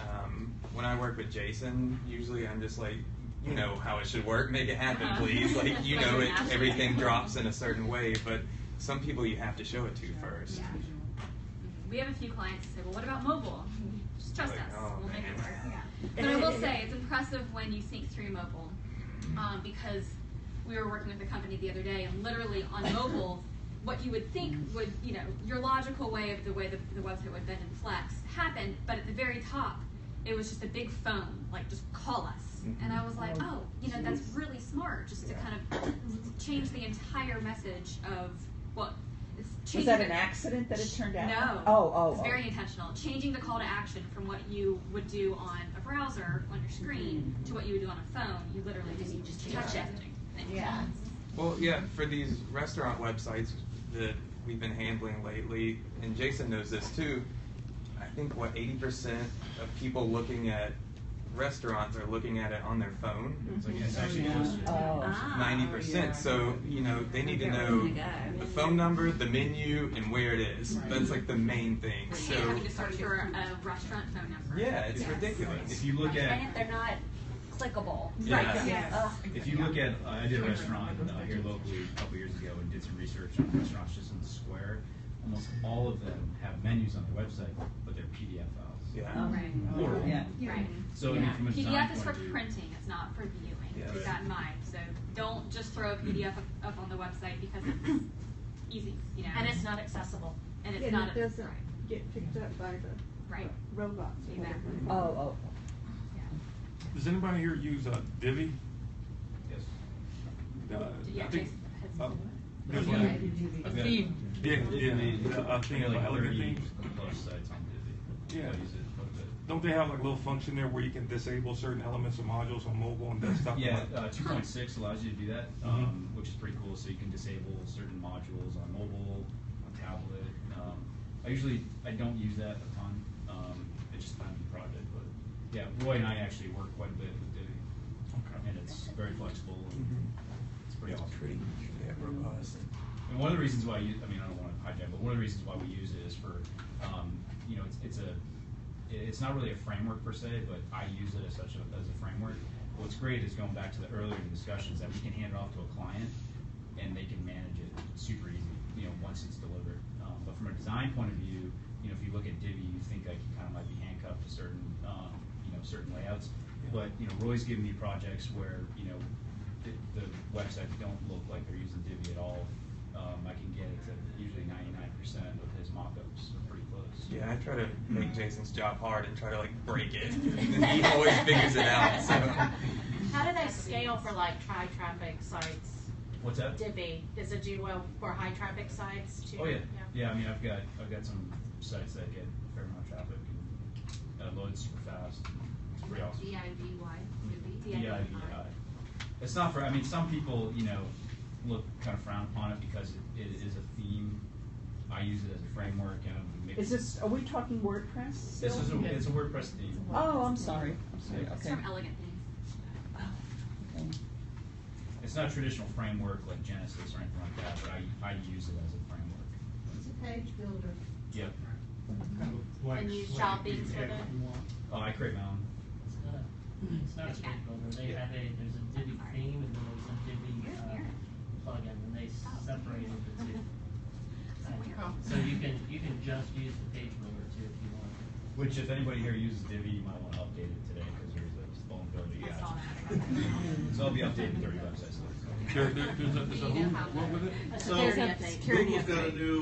When I work with Jason, usually I'm just like, you know how it should work, make it happen, please. Like, you know, everything drops in a certain way, but some people you have to show it to first. Yeah. We have a few clients who say, well, what about mobile? Just trust Like, us. oh, We'll make it man. work. Yeah. But I will say, it's impressive when you think through mobile, because we were working with a company the other day, and literally on mobile, what you would think would, you know, your logical way of the way the website would bend and flex happened, but at the very top, it was just a big phone, like just call us. And I was like, oh, you know, that's really smart, just to kind of change the entire message of, well, Was that an accident that it turned out? No. Oh. It's very intentional. Changing the call to action from what you would do on a browser on your screen to what you would do on a phone. You literally just touch it. Yeah. Well, yeah, for these restaurant websites that we've been handling lately, and Jason knows this too, I think 80% of people looking at restaurants are looking at it on their phone. It's like, it's actually closer to 90%. So, they need to know the phone number, the menu, and where it is. That's like the main thing. So having to search for a restaurant phone number. Yeah, it's ridiculous. If you look at, And if they're not clickable. Yeah. Right. Yes. if you look at, I did a restaurant here locally a couple years ago and did some research on restaurants just in the square. Almost all of them have menus on their website, but they're PDF files. Yeah. Right. Horrible. Yeah. Right. So I mean, from a design PDF is point for of view, printing, it's not for viewing. Yes. Keep that in mind. So don't just throw a PDF up on the website because it's easy, And it's not accessible. And it's And not it doesn't get picked up by the right. robots. or whatever. Exactly. Oh. Does anybody here use Divi? yes. Yeah, I think, Jason has there's Yeah. one. I've got- I think Probably like elegant 30 themes. plus sites on Divi. Yeah. I use it quite a bit. Don't they have like a little function there where you can disable certain elements or modules on mobile and desktop? Yeah, 2.6 allows you to do that, Mhm. which is pretty cool. So you can disable certain modules on mobile, on tablet. I don't use that a ton. It just depends on the project, but yeah, Roy and I actually work quite a bit with Divi, and it's very flexible. And it's pretty awesome. Pretty robust. And one of the reasons why I don't want to hijack, but one of the reasons why we use it is for, it's not really a framework per se, but I use it as a framework. What's great is going back to the earlier discussions that we can hand it off to a client and they can manage it super easy, once it's delivered. But from a design point of view, if you look at Divi, you think like you kind of might be handcuffed to certain, certain layouts. But, Roy's given me projects where, the websites don't look like they're using Divi at all. I can get it to usually 99% of his mock-ups are pretty close. Yeah, I try to make Jason's job hard and try to break it, and he always figures it out. So. How do they scale for high traffic sites? What's that? Divi, does it do well for high traffic sites too? Oh yeah. Yeah, I mean I've got some sites that get a fair amount of traffic and it loads super fast. It's pretty awesome. DIVY. DIVI. It's not for, some people, look kind of frown upon it because it is a theme. I use it as a framework and Are we talking WordPress? It's a WordPress theme. Oh, I'm sorry. Okay. It's from Elegant Themes. Okay. It's not a traditional framework like Genesis or anything like that, but I use it as a framework. It's a page builder. Yep. And use shoppings with it? Oh, I create my own. It's not a page builder. There's a Divi theme and then there's a Divi plugin, and they separated the two. So you can just use the page builder too if you want. Which, if anybody here uses Divi, you might want to update it today because there's a vulnerability. So I'll be updating 30 websites. There's a what with it? So Google's got a new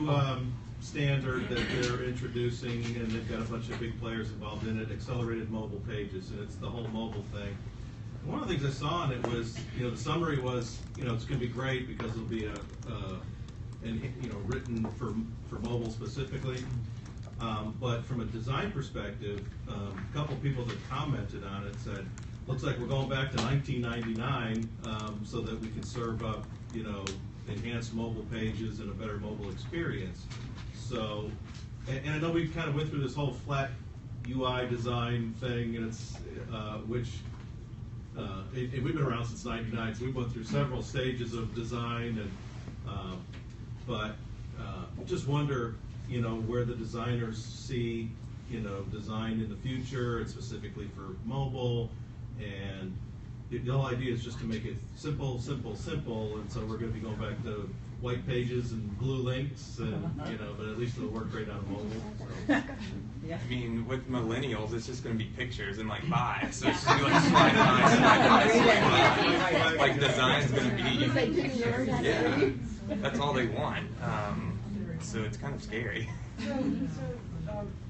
standard that they're introducing, and they've got a bunch of big players involved in it, accelerated mobile pages, and it's the whole mobile thing. And one of the things I saw in it was, the summary was, it's going to be great because it'll be written for mobile specifically. But from a design perspective, a couple people that commented on it said, looks like we're going back to 1999 so that we can serve up, enhanced mobile pages and a better mobile experience. So, and I know we kind of went through this whole flat UI design thing, and it's we've been around since '99, so we went through several stages of design, and just wonder, where the designers see, design in the future, and specifically for mobile, and the whole idea is just to make it simple, simple, simple, and so we're going to be going back to white pages and blue links, and but at least it'll work great on mobile. So. I mean, with millennials, it's just going to be pictures and bye. So it's just going to be slide by, slide by. Like design's going to be, yeah, that's all they want. So it's kind of scary. So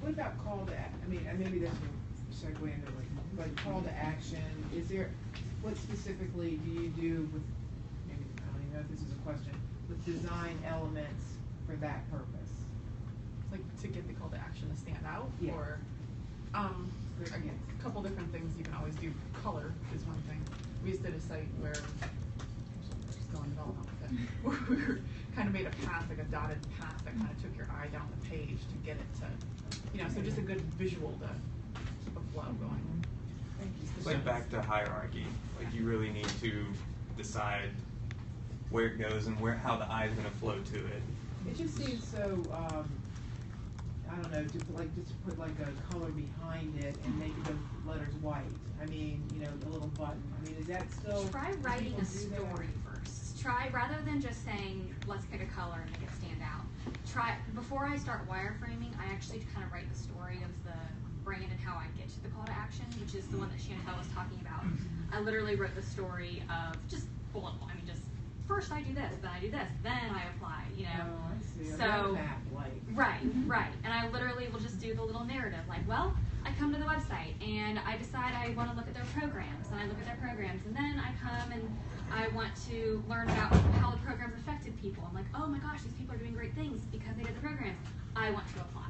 what about call to action? And maybe this will segue into like call to action. What specifically do you do with, maybe, I don't even know if this is a question, with design elements for for that purpose. Like to get the call to action to stand out, Yeah. or again, a couple different things you can always do. Color is one thing. We just did a site where just going development with it, where we kind of made a path, like a dotted path that kind of took your eye down the page to get it to, so just a good visual to keep a flow going. It's like back to hierarchy. Like you really need to decide where it goes and how the eye is going to flow to it. It just seems so, I don't know, just to put like a color behind it and make the letters white. I mean, a little button. I mean, is that still? Try writing a story first. Try, rather than just saying, let's pick a color and make it stand out. Before I start wireframing, I actually kind of write the story of the brand and how I get to the call to action, which is the one that Chantel was talking about. I literally wrote the story of just bullet point. I mean, just first I do this, then I do this, then I apply, Oh, I see. A So, roadmap, like. right. And I literally will just do the little narrative, like, well, I come to the website and I decide I want to look at their programs, and I look at their programs, and then I come and I want to learn about how the programs affected people. I'm like, oh my gosh, these people are doing great things because they did the programs. I want to apply.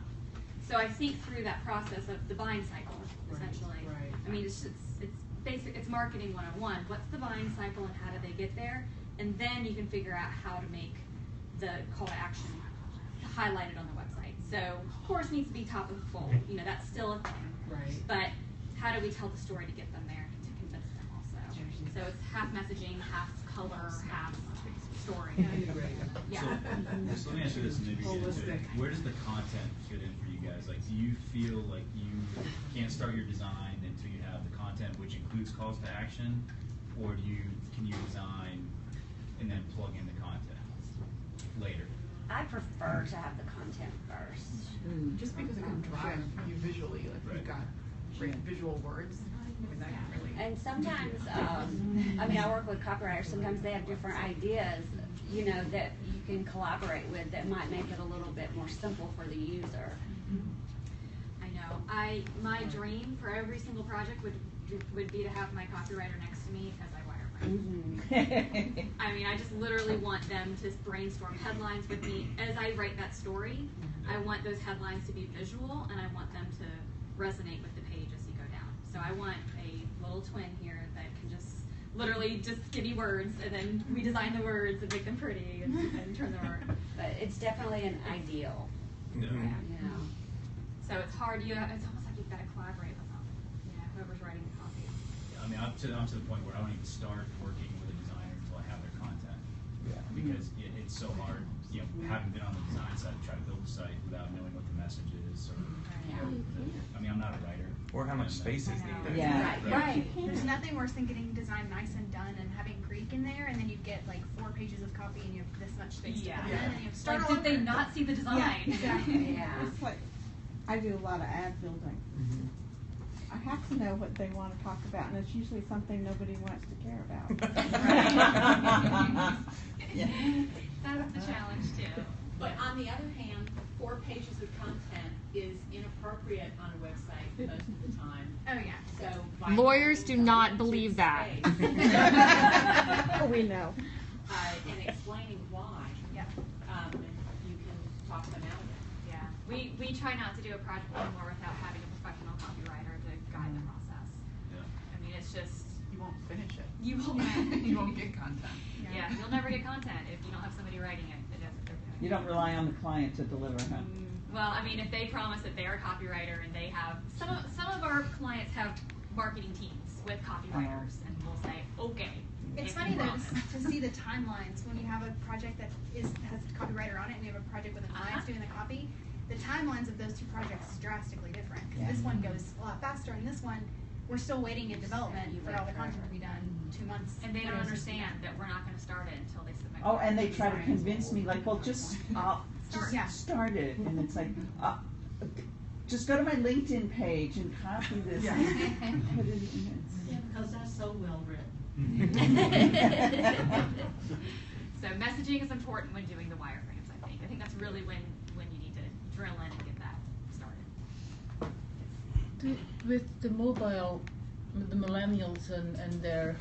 So I think through that process of the buying cycle, essentially. Right. I mean, it's basic. It's marketing 101. What's the buying cycle and how do they get there? And then you can figure out how to make the call to action highlighted on the website. So, of course, it needs to be top of the fold. That's still a thing. Right. But how do we tell the story to get them there to convince them also? So it's half messaging, half color, half story. Yeah. So let me ask you this, and maybe get into it. Where does the content fit in for you guys? Like, do you feel like you can't start your design until you have the content, which includes calls to action, or can you design and then plug in the content later? I prefer to have the content first. Just because it can drive you visually, like you've got great visual words. I mean, that can really. And sometimes, I work with copywriters. Sometimes they have different ideas, that you can collaborate with that might make it a little bit more simple for the user. I know. My dream for every single project would be to have my copywriter next to me as I wireframe. I mean, I just literally want them to brainstorm headlines with me as I write that story. I want those headlines to be visual, and I want them to resonate with the page as you go down. So I want a little twin here that can just literally just give you words, and then we design the words and make them pretty and turn them around. But it's definitely an ideal. So it's hard. It's almost like you've got to collaborate with them. Whoever's writing the copy. I mean, I'm to the point where I don't even start working with a designer until I have their content. Because it's so hard, having been on the design side to try to build a site without knowing what the message is, or I mean, I'm not a writer. Or how much space is needed. Right. There's nothing worse than getting design nice and done and having Greek in there, and then you get like 4 pages of copy and you have this much space to put in, and you have to start Like, all did they over. not see the design? Exactly. It's like, I do a lot of ad building. I have to know what they want to talk about, and it's usually something nobody wants to care about. That's the challenge too. But on the other hand, 4 pages of content is inappropriate on a website most of the time. Oh yeah. So Lawyers do not believe that. We know. And explaining why. Yeah. You can talk them out of it. Yeah. We try not to do a project anymore without having a professional copywriter to guide the process. I mean, it's just You won't finish it. you won't. You won't get content. Yeah, you'll never get content if you don't have somebody writing it that does what they're doing. You don't rely on the client to deliver, huh? Well, I mean, if they promise that they're a copywriter and they have some of our clients have marketing teams with copywriters, and we'll say, okay. It's if funny you though promise. to see the timelines when you have a project that has a copywriter on it, and we have a project with a client doing the copy. The timelines of those 2 projects is drastically different. 'Cause this one goes a lot faster, and this one we're still waiting in development for all the content to be done 2 months. And they don't understand that we're not going to start it until they submit. Oh, and they try to convince me, like, well, just Yeah. start it, and it's like, just go to my LinkedIn page and copy this. And put it in. Because that's so well written. So messaging is important when doing the wireframes, I think. I think that's really when you need to drill in and get that started. With the mobile, with the millennials and their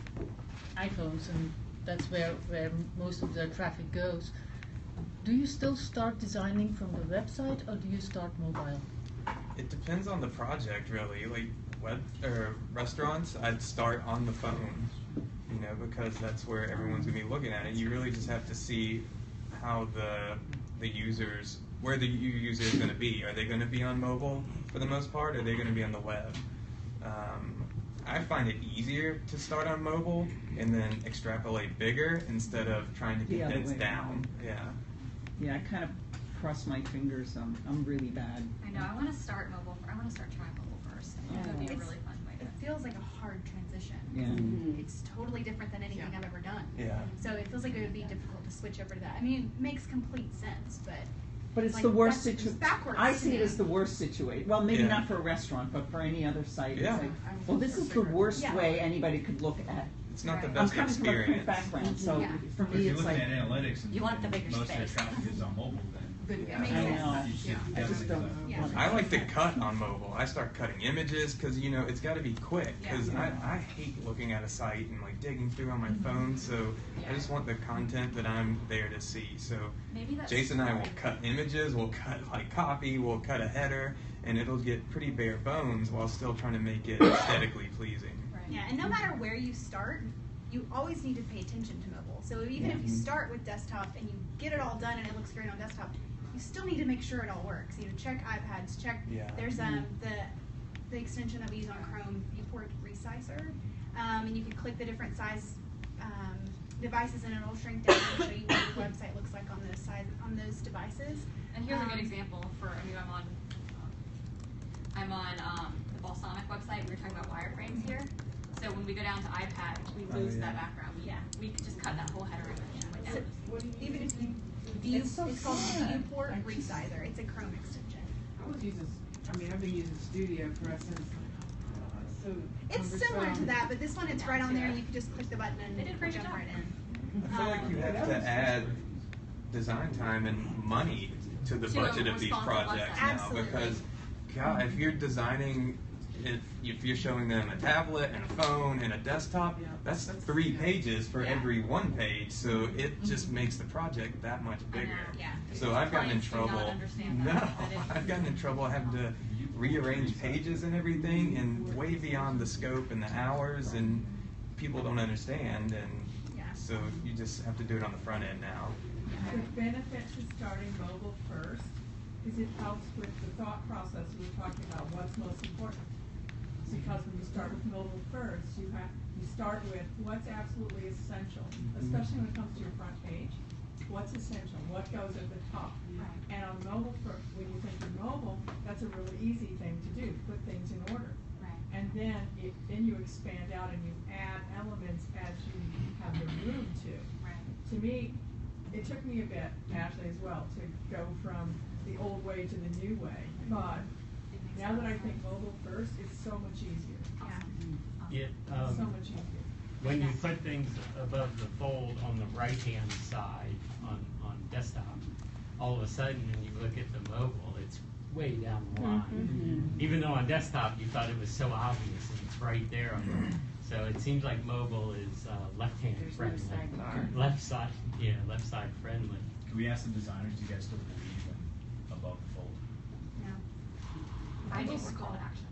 iPhones, and that's where most of their traffic goes, Do you still start designing from the website or do you start mobile? It depends on the project, really. Like restaurants, I'd start on the phone, you know, because that's where everyone's gonna be looking at it. You really just have to see how the users, where the user is gonna be. Are they gonna be on mobile for the most part? Or are they gonna be on the web? I find it easier to start on mobile and then extrapolate bigger instead of trying to The other condense way down. around. Yeah. Yeah, I kind of cross my fingers. I'm really bad. I know, I want to start mobile, I want to start trying mobile first. I think that would be a really fun way to. It feels like a hard transition. Yeah. It's totally different than anything I've ever done. Yeah. So it feels like it would be difficult to switch over to that. I mean, it makes complete sense, but. But it's like the worst that's situation. backwards I to see it me. as the worst situation. Well, maybe Yeah. not for a restaurant, but for any other site. Yeah. It's like, well, this is the worst Yeah. way anybody could look at. It's not the I'm best coming from a print experience. background, so Yeah. for But if me, you're it's looking like. at analytics and You want the bigger most of space. the traffic is on mobile, then That makes I sense. know. you should Yeah. I just definitely don't. Yeah. want I like to cut on mobile. I start cutting images because, you know, it's got to be quick because I hate looking at a site and like digging through on my phone. So I just want the content that I'm there to see. So Maybe that's Jason and I will cut images, we'll cut like copy, we'll cut a header, and it'll get pretty bare bones while still trying to make it aesthetically pleasing. Right. Yeah, and no matter where you start, you always need to pay attention to mobile. So even if you start with desktop and you get it all done and it looks great on desktop, you still need to make sure it all works. You know, check iPads, check. Yeah. There's the extension that we use on Chrome, Viewport Resizer, and you can click the different size devices and it'll shrink down and show you what your website looks like on those devices. And here's a good example for, I mean, I'm on the Balsamic website, we were talking about wireframes here. So when we go down to iPad, we lose that background. We could just cut that whole header image and went down. Even if you it's called Viewport Resizer. It's a Chrome extension. I was using, I've been using Studio for since, so. It's similar to that, but this one it's right on there and you can just click the button and jump right in. I feel like you have to add design time and money to the To a budget of these responsible projects website. now Absolutely. because, God, if you're designing, if you're showing them a tablet and a phone and a desktop, that's 3 pages for every one page, so it just makes the project that much bigger. Yeah. So I've gotten in Clients do not trouble. understand No, that it- I've gotten in trouble having to rearrange pages and everything, and way beyond the scope and the hours, and people don't understand, and so you just have to do it on the front end now. The benefit to starting mobile first is it helps with the thought process we were talking about, what's most important. Because when you start with mobile first, you start with what's absolutely essential, especially when it comes to your front page. What's essential? What goes at the top? And on mobile, when you think of mobile, that's a really easy thing to do, put things in order. And then you expand out and you add elements as you have the room to. To me, it took me a bit, Ashley, as well, to go from the old way to the new way. But now that I think mobile first, it's so much easier. Yeah, It's so much easier. when you put things above the fold on the right-hand side on desktop, all of a sudden when you look at the mobile, it's way down the line. Even though on desktop you thought it was so obvious and it's right there on the, so it seems like mobile is left-hand friendly. Left side friendly. can we ask the designers, do you guys still believe in above the fold? I just call to action.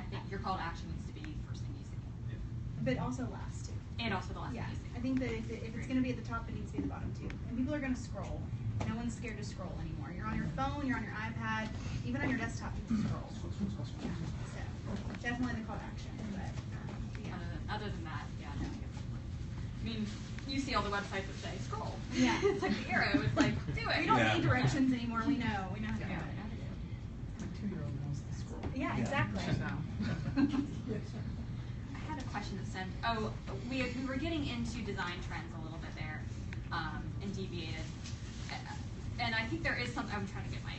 I think your call to action needs to be first thing you see. But also last too. And also the last Yeah, thing you see. I think that if it's going to be at the top, it needs to be at the bottom too. And people are going to scroll. No one's scared to scroll anymore. You're on your phone, you're on your iPad, even on your desktop, you can scroll. Yeah. So definitely the call to action. But Other than that, yeah, no. I mean, you see all the websites that say scroll. Yeah. It's like the arrow. It's like do it. we don't need directions anymore. We know how to do it. My 2-year-old knows the scroll. Yeah, exactly. I had a question that said, we were getting into design trends a little bit there, and deviated. And I think there is something, I'm trying to get my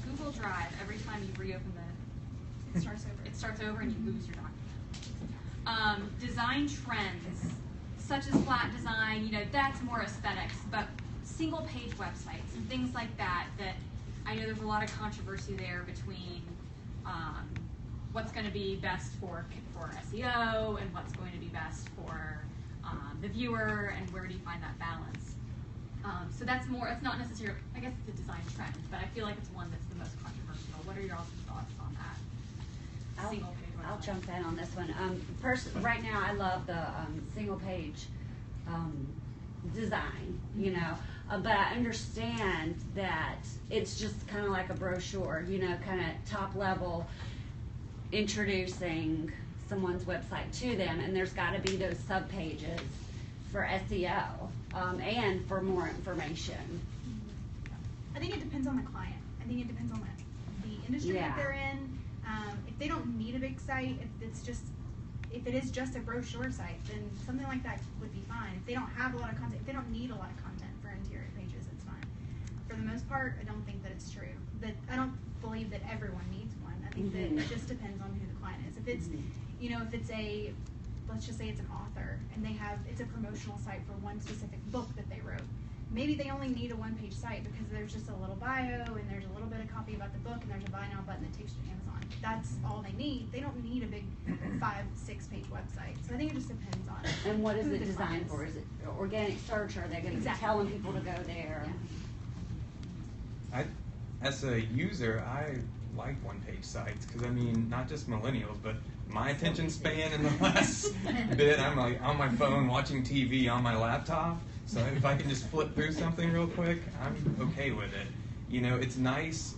Google Drive, every time you reopen It starts over. it starts over and you lose your document. Design trends, such as flat design, you know, that's more aesthetics, but single page websites and things like that, that I know there's a lot of controversy there between what's going to be best for SEO and what's going to be best for the viewer, and where do you find that balance? So that's more, it's not necessarily, I guess it's a design trend, but I feel like it's one that's the most controversial. What are your all's thoughts on that? Single page website. I'll jump in on this one. Right now, I love the single page design, you know, but I understand that it's just kind of like a brochure, you know, kind of top level, introducing someone's website to them, and there's got to be those sub pages for SEO and for more information. I think it depends on the client. I think it depends on the industry that they're in. If they don't need a big site, if it is just a brochure site, then something like that would be fine. If they don't have a lot of content, if they don't need a lot of content for interior pages, it's fine. For the most part, I don't think that it's true. That I don't believe that everyone needs one. I think that it just depends on who the client is. If it's, you know, if it's a, let's just say it's an author and it's a promotional site for one specific book that they wrote. Maybe they only need a one-page site because there's just a little bio and there's a little bit of copy about the book and there's a buy now button that takes you to Amazon. That's all they need. They don't need a big 5-6 page website. So I think it just depends on And what is who it the designed client for? Is it organic search? Are they going to be telling people to go there? As a user, I like one-page sites because, I mean, not just millennials, but my attention span in the last bit, I'm like on my phone watching TV on my laptop. So if I can just flip through something real quick, I'm okay with it. You know, it's nice.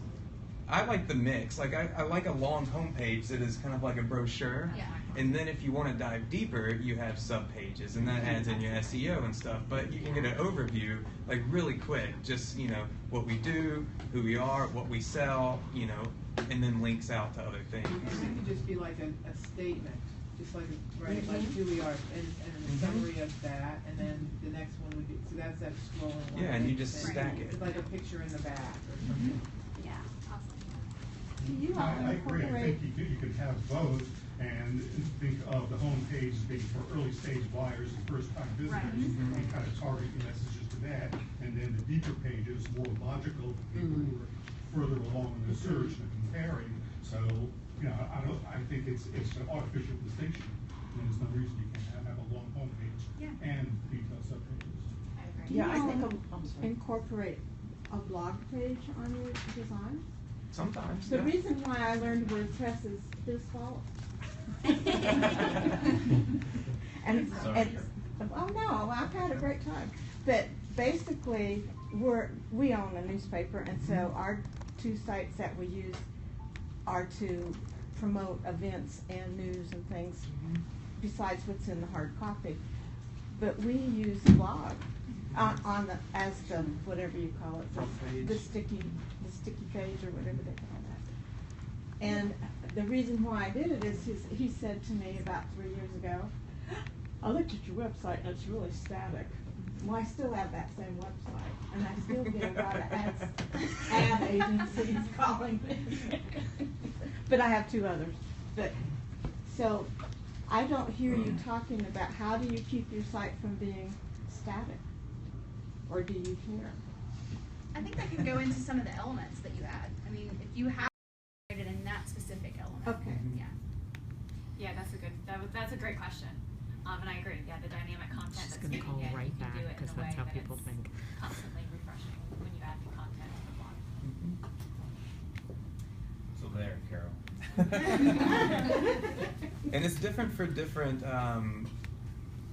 I like the mix. Like I like a long homepage that is kind of like a brochure. Yeah. And then if you want to dive deeper, you have sub-pages, and that adds in your SEO and stuff. But you can get an overview, like really quick, just, you know, what we do, who we are, what we sell, you know, and then links out to other things. It could just be like a statement, just like like who we are, and a summary of that, and then the next one would be, so that's that scrolling one. Yeah, and you just thing. stack it. It's like a picture in the back or something. Yeah, Do you I agree. I incorporate? think you could have both and think of the home page as being for early stage buyers and first time visitors and kind of target your messages to that. And then the deeper pages, more logical for people who are further along in the search and comparing. So, you know, I think it's an artificial distinction. And there's no reason you can't have a long home page and detailed subpages. Do you incorporate a blog page on your design? Sometimes. The reason why I learned WordPress is his fault. and oh no, I've had a great time. But basically, we own a newspaper, and so our two sites that we use are to promote events and news and things besides what's in the hard copy. But we use blog on the whatever you call it, the sticky page or whatever they call that. And the reason why I did it is he said to me about 3 years ago, I looked at your website and it's really static. Well, I still have that same website, and I still get a lot of ad agencies calling me. But I have 2 others. So I don't hear you talking about how do you keep your site from being static, or do you care? I think that can go into some of the elements that you add. I mean, if you have it in that specific element. Okay. Yeah. Yeah, that's a great question. And I agree. Yeah, the dynamic content She's that's gonna getting call it, right you can back, do it in 'cause a way that's how that people it's think. constantly refreshing when you add new content to the blog. So there, Carol. And it's different for different, what am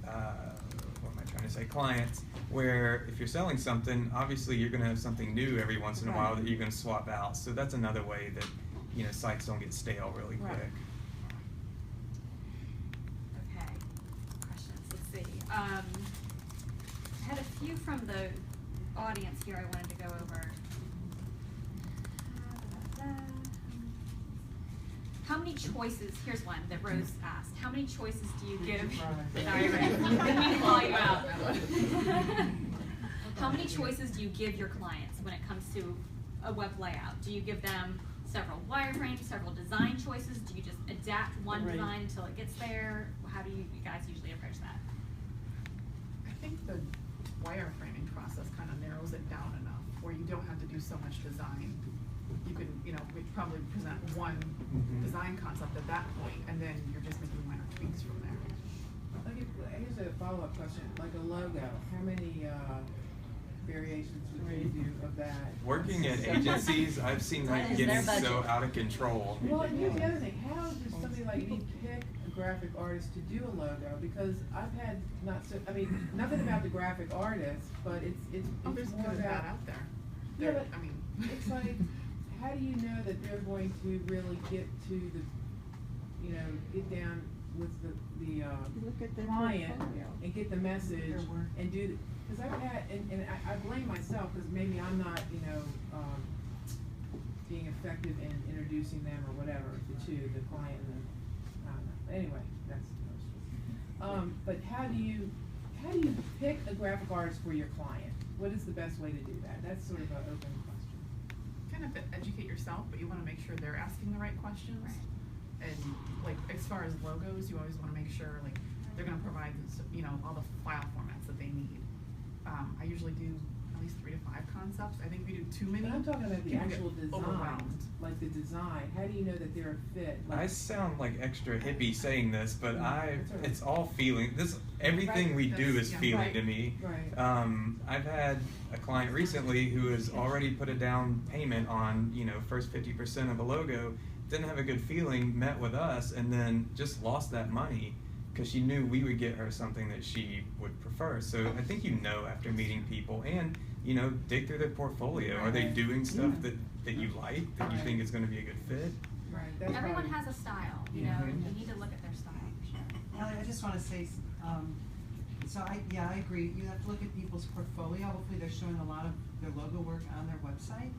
I trying to say, clients, where if you're selling something, obviously you're going to have something new every once in a while that you're going to swap out. So that's another way that, you know, sites don't get stale really quick. Okay. Questions. Let's see. I had a few from the audience here I wanted to go over. How many choices, here's one that Rose asked, how many choices do you give, sorry, Rose, let me call you out. How many choices do you give your clients when it comes to a web layout? Do you give them several wireframes, several design choices? Do you just adapt one design until it gets there? How do you guys usually approach that? I think the wireframing process kind of narrows it down enough where you don't have to do so much design. You can, you know, we probably present one design concept at that point, and then you're just making minor tweaks from there. Here's a follow-up question, like a logo. How many variations would they do of that? Working at agencies, I've seen that getting so out of control. Well, and here's the other thing, how does somebody like me pick a graphic artist to do a logo? Because I've had nothing about the graphic artist, but it's There's more good and about. bad out there. Yeah, but I mean, it's like, how do you know that they're going to really get to the, get down with the Look at their client portfolio. and get the message and do, because I've had, and I blame myself, because maybe I'm not, being effective in introducing them or whatever, the client and the, I don't know, anyway, that's, but how do you pick a graphic artist for your client? What is the best way to do that? That's sort of an open question. kind of educate yourself, but you want to make sure they're asking the right questions. And like as far as logos, you always want to make sure like they're going to provide all the file formats that they need. I usually do at least 3 to 5 concepts. I think if you do too many, But I'm talking about the people get actual design, overwhelmed. like the design. How do you know that they're a fit? I sound like extra hippie saying this, but That's all right. it's all feeling. Everything we do is feeling to me. Right. I've had a client recently who has already put a down payment on, first 50% of a logo, didn't have a good feeling, met with us, and then just lost that money because she knew we would get her something that she would prefer. So I think after meeting people and, dig through their portfolio. Are they doing stuff that you like, that you think is going to be a good fit? Right. That's Everyone probably- has a style, you need to look at their style for sure. I just want to say, I agree. You have to look at people's portfolio. Hopefully they're showing a lot of their logo work on their website.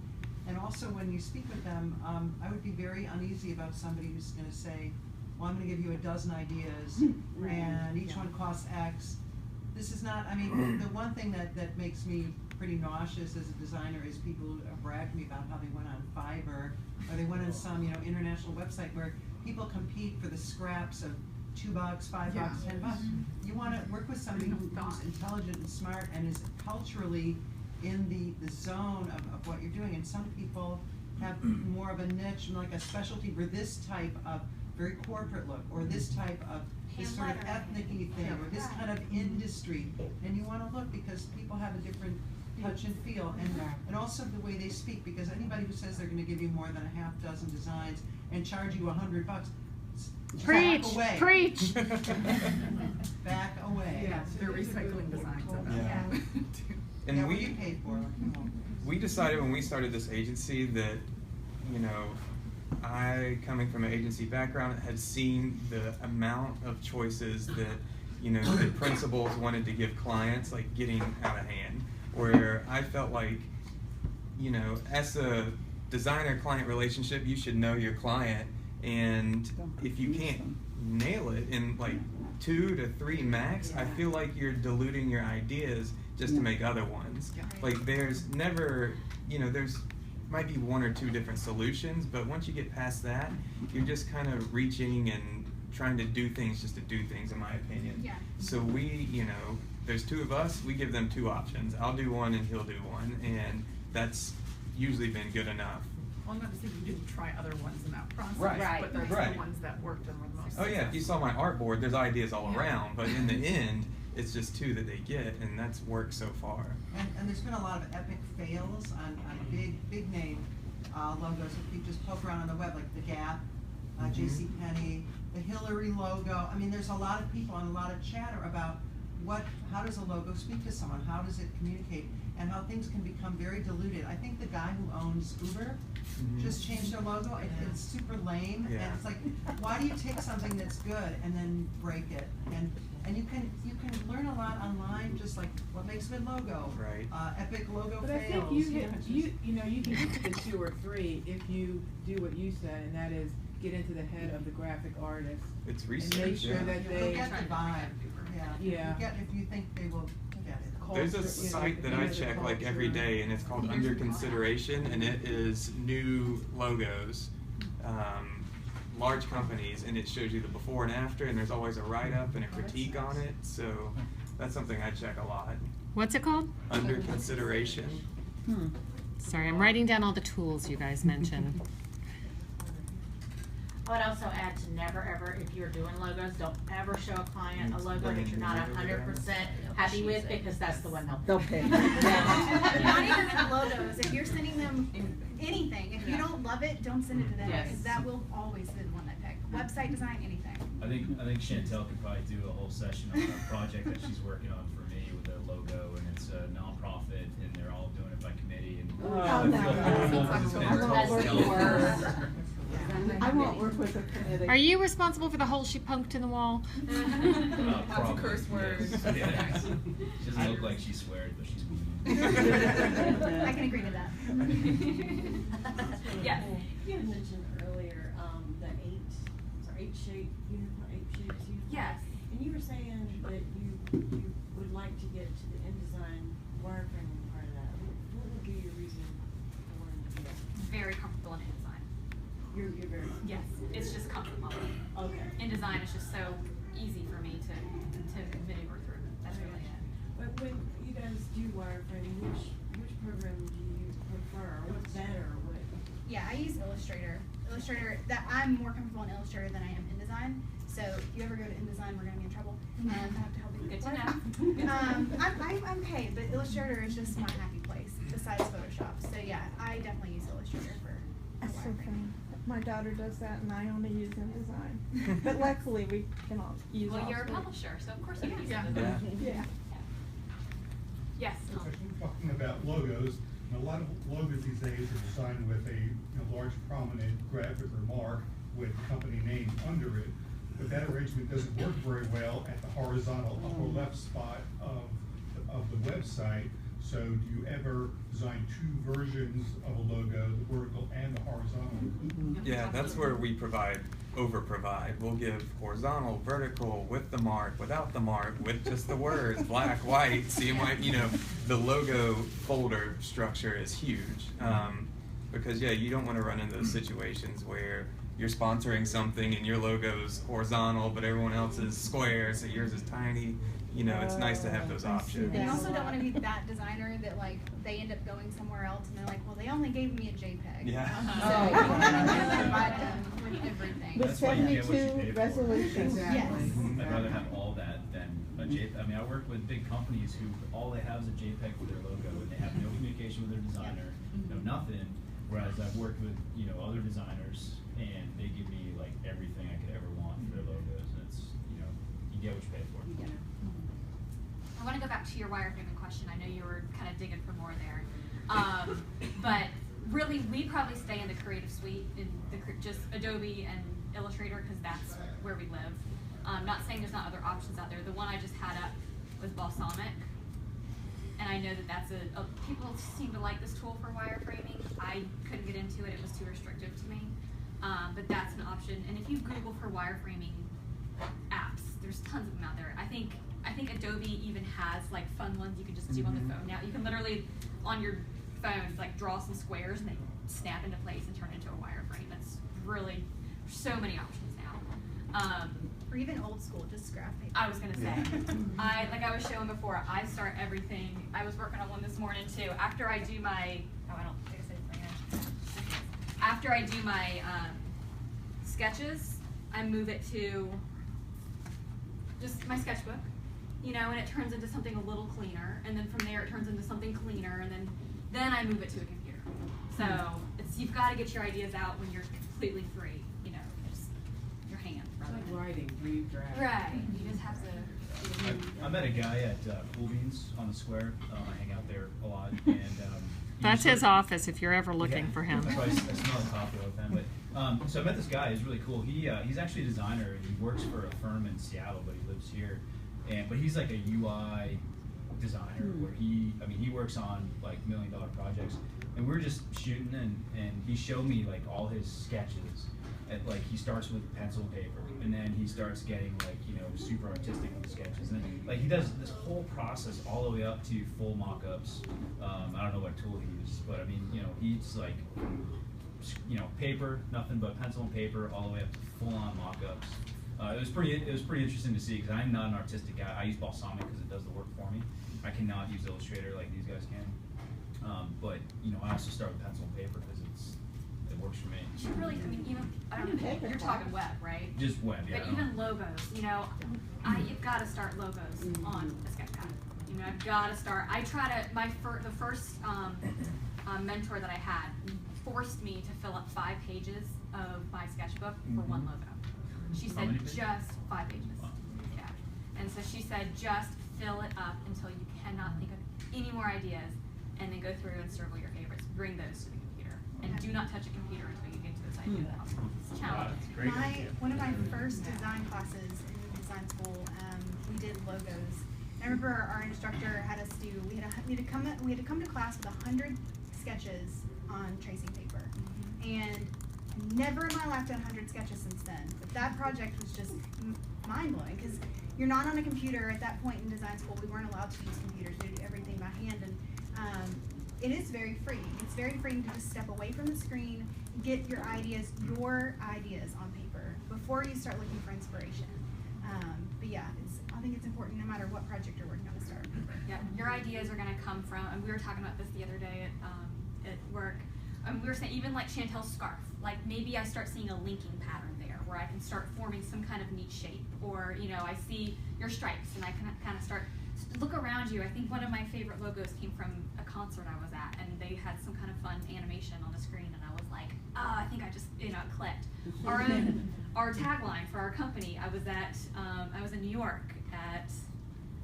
And also when you speak with them, I would be very uneasy about somebody who's going to say, well, I'm going to give you a dozen ideas and each one costs X. This is not, the one thing that makes me pretty nauseous as a designer is people who brag to me about how they went on Fiverr or they went on some, international website where people compete for the scraps of $2, $5, $10. You want to work with somebody who's intelligent and smart and is culturally in the zone of what you're doing. And some people have more of a niche, like a specialty for this type of very corporate look, or this type of this sort of ethnic-y thing, or this kind of industry. And you want to look because people have a different touch and feel, and also the way they speak, because anybody who says they're going to give you more than a half dozen designs and charge you $100, Preach, back away. preach. Back away. Yeah, they're recycling designs. And what you paid for. We decided when we started this agency that, I, coming from an agency background, had seen the amount of choices that, the principals wanted to give clients, like getting out of hand, where I felt like, as a designer-client relationship, you should know your client, and if you can't nail it in like 2 to 3 max, I feel like you're diluting your ideas just to make other ones. Like there's never, there's might be 1 or 2 different solutions, but once you get past that, you're just kind of reaching and trying to do things just to do things, in my opinion. Yeah. So we, there's 2 of us, we give them 2 options. I'll do one and he'll do one, and that's usually been good enough. Well, not to say you didn't try other ones in that process, Right. but there's Right. the ones that worked and were the most Oh yeah, if you saw my artboard, there's ideas all around, but in the end, it's just 2 that they get, and that's worked so far. And there's been a lot of epic fails on big name logos. If you just poke around on the web, like the Gap, JCPenney, the Hillary logo. There's a lot of people and a lot of chatter about how does a logo speak to someone? How does it communicate? And how things can become very diluted. I think the guy who owns Uber just changed their logo. It's super lame, and it's like, why do you take something that's good and then break it? And you can learn a lot online, just like what makes a good logo. Right. Epic logo But fails. I think you can get to the 2 or 3 if you do what you said, and that is get into the head of the graphic artist. It's and research. make sure that they get the vibe. Yeah. If you think they will get it. There's a site that I check like every day, and it's called Under Consideration, and it is new logos, large companies, and it shows you the before and after, and there's always a write-up and a critique on it, so that's something I check a lot. What's it called? Under Consideration. Sorry, I'm writing down all the tools you guys mentioned. I would also add to never ever, if you're doing logos, don't ever show a client a logo that you're not 100% happy with, because that's the one they'll pick. Not even with logos. If you're sending them anything, if you don't love it, don't send it to them, because that will always be the one they pick. Website design, anything. I think Chantel could probably do a whole session on a project that she's working on for me with a logo, and it's a nonprofit, and they're all doing it by committee. And I won't work with a committee. Are you responsible for the hole she punked in the wall? Lots of curse words. Yeah. She doesn't look like she swears, but she's mean. I can agree to that. Yes. You had mentioned earlier the eight shapes uniform. Yes. And you were saying that you would like to get to the InDesign wireframing part of that. What would be your reason for wanting to do that? Very comfortable in InDesign. You're very Yes, it's just comfort level. Okay. InDesign is just so easy for me to maneuver through. That's really it. But when you guys do wireframing, which program do you prefer? What's better? What? Yeah, I use Illustrator. That I'm more comfortable in Illustrator than I am InDesign. So if you ever go to InDesign, we're gonna be in trouble. I have to help you. Good to know. I'm okay, but Illustrator is just my happy place besides Photoshop. So yeah, I definitely use Illustrator for That's so funny. My daughter does that, and I only use InDesign. But luckily, we can all use. Well, all you're a three. publisher, so of course you can use Yeah. it. Yeah. Yes. Talking about logos, and a lot of logos these days are designed with a large prominent graphic remark with company name under it. But that arrangement doesn't work very well at the horizontal upper left spot of the website. So do you ever design two versions of a logo, the vertical and the horizontal? Yeah, that's where we over-provide. We'll give horizontal, vertical, with the mark, without the mark, with just the words, black, white. So you might, the logo folder structure is huge. Because you don't want to run into those situations where you're sponsoring something and your logo's horizontal, but everyone else is square, so yours is tiny. It's nice to have those options. And you also don't want to be that designer that they end up going somewhere else and they're like, well, they only gave me a JPEG. Yeah. So you want to provide them with everything. With That's why you get what you 72 pay for. resolutions. Yes. I'd rather have all that than a JPEG. I mean, I work with big companies who all they have is a JPEG for their logo, and they have no communication with their designer, nothing. Whereas I've worked with other designers, and they give me like everything I could ever want for their logos. And it's you get what you pay for. I want to go back to your wireframing question. I know you were kind of digging for more there. But really, we probably stay in the Creative Suite, in just Adobe and Illustrator, because that's where we live. Not saying there's not other options out there. The one I just had up was Balsamic. And I know that that's people seem to like this tool for wireframing. I couldn't get into it. It was too restrictive to me. But that's an option. And if you Google for wireframing apps, there's tons of them out there. I think Adobe even has like fun ones you can just do on the phone now. You can literally on your phone draw some squares and they snap into place and turn into a wireframe. That's really so many options now. Or even old school, just graph paper. I was gonna say, like I was showing before, I start everything. I was working on one this morning too. After I do my, after I do my sketches, I move it to just my sketchbook, and it turns into something a little cleaner, and then from there it turns into something cleaner, and then I move it to a computer. So you've got to get your ideas out when you're completely free, just your hand. It's like writing, read, draft. Right. You just have to. I met a guy at Cool Beans on the square. I hang out there a lot, and That's his office if you're ever looking for him. I smell coffee all the time. But so I met this guy. He's really cool. He's actually a designer. And he works for a firm in Seattle, but he lives here. But he's like a UI designer where he works on like $1 million projects. And we're just shooting, and he showed me like all his sketches. And like he starts with pencil and paper, and then he starts getting like super artistic with the sketches, and then like he does this whole process all the way up to full mock-ups. I don't know what tool he uses, but I mean he's like paper, nothing but pencil and paper, all the way up to full-on mock-ups. It was pretty interesting to see, because I'm not an artistic guy. I use Balsamic because it does the work for me. I cannot use Illustrator like these guys can. But I also start with pencil and paper because it works for me. should really, I mean, even, I don't know, you're talking web, right? Just web, yeah. But even logos, you know, you've got to start logos on a sketchpad. You know, I've got to start. I try to. The first mentor that I had forced me to fill up 5 pages of my sketchbook for one logo. She said just 5 pages. Yeah, and so she said just fill it up until you cannot think of any more ideas, and then go through and circle your favorites. Bring those to the computer, and do not touch a computer until you get to those ideas. It's challenging. One of my first design classes in design school, we did logos. I remember our instructor had us do. We had to come to class with 100 sketches on tracing paper, and never in my life done 100 sketches since then. But that project was just mind blowing because you're not on a computer at that point in design school. We weren't allowed to use computers. We do everything by hand, and it is very freeing. It's very freeing to just step away from the screen, get your ideas on paper before you start looking for inspiration. But yeah, I think it's important no matter what project you're working on to start on paper. Yeah, your ideas are going to come from, and we were talking about this the other day at work. We were saying even like Chantel's scarf, like maybe I start seeing a linking pattern there where I can start forming some kind of neat shape, or you know, I see your stripes and I can kind of start look around you. I think one of my favorite logos came from a concert I was at, and they had some kind of fun animation on the screen, and I was like, I think I just, you know, it clicked. Our tagline for our company, I was in New York at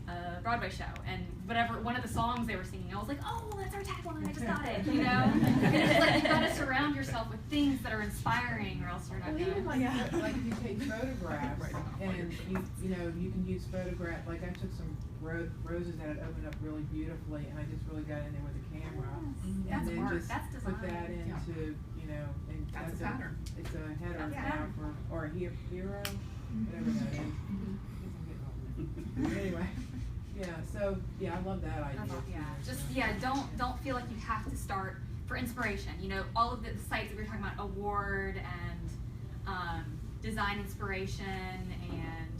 a Broadway show, and one of the songs they were singing, I was like, oh, that's our tagline, I just got it, you know? And it's like, you gotta surround yourself with things that are inspiring, or else you're not Well, gonna. even like if you take photographs, and you know, you can use photograph, like I took some roses that had opened up really beautifully, and I just really got in there with the camera. And That's then art, just that's design. put that into, you know, and That's a pattern. It's a header Yeah. now or a hero, whatever that is. Anyway, yeah, so, yeah, I love that idea. Don't feel like you have to start for inspiration. You know, all of the sites that we were talking about, Award and Design Inspiration and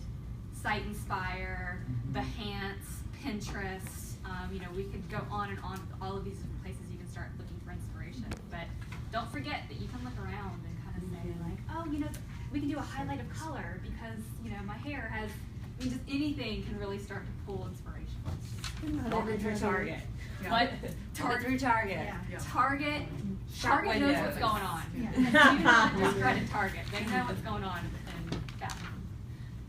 Site Inspire, Behance, Pinterest. You know, we could go on and on with all of these different places you can start looking for inspiration. But don't forget that you can look around and kind of say like, oh, you know, we can do a highlight of color because, you know, my hair has, I mean, just anything can really start to pull inspiration. Order through Target. Yeah. What? Order through Target. Yeah. Target Shop knows windows. what's going on. Yeah. Do not discredit Target. They know what's going on in that.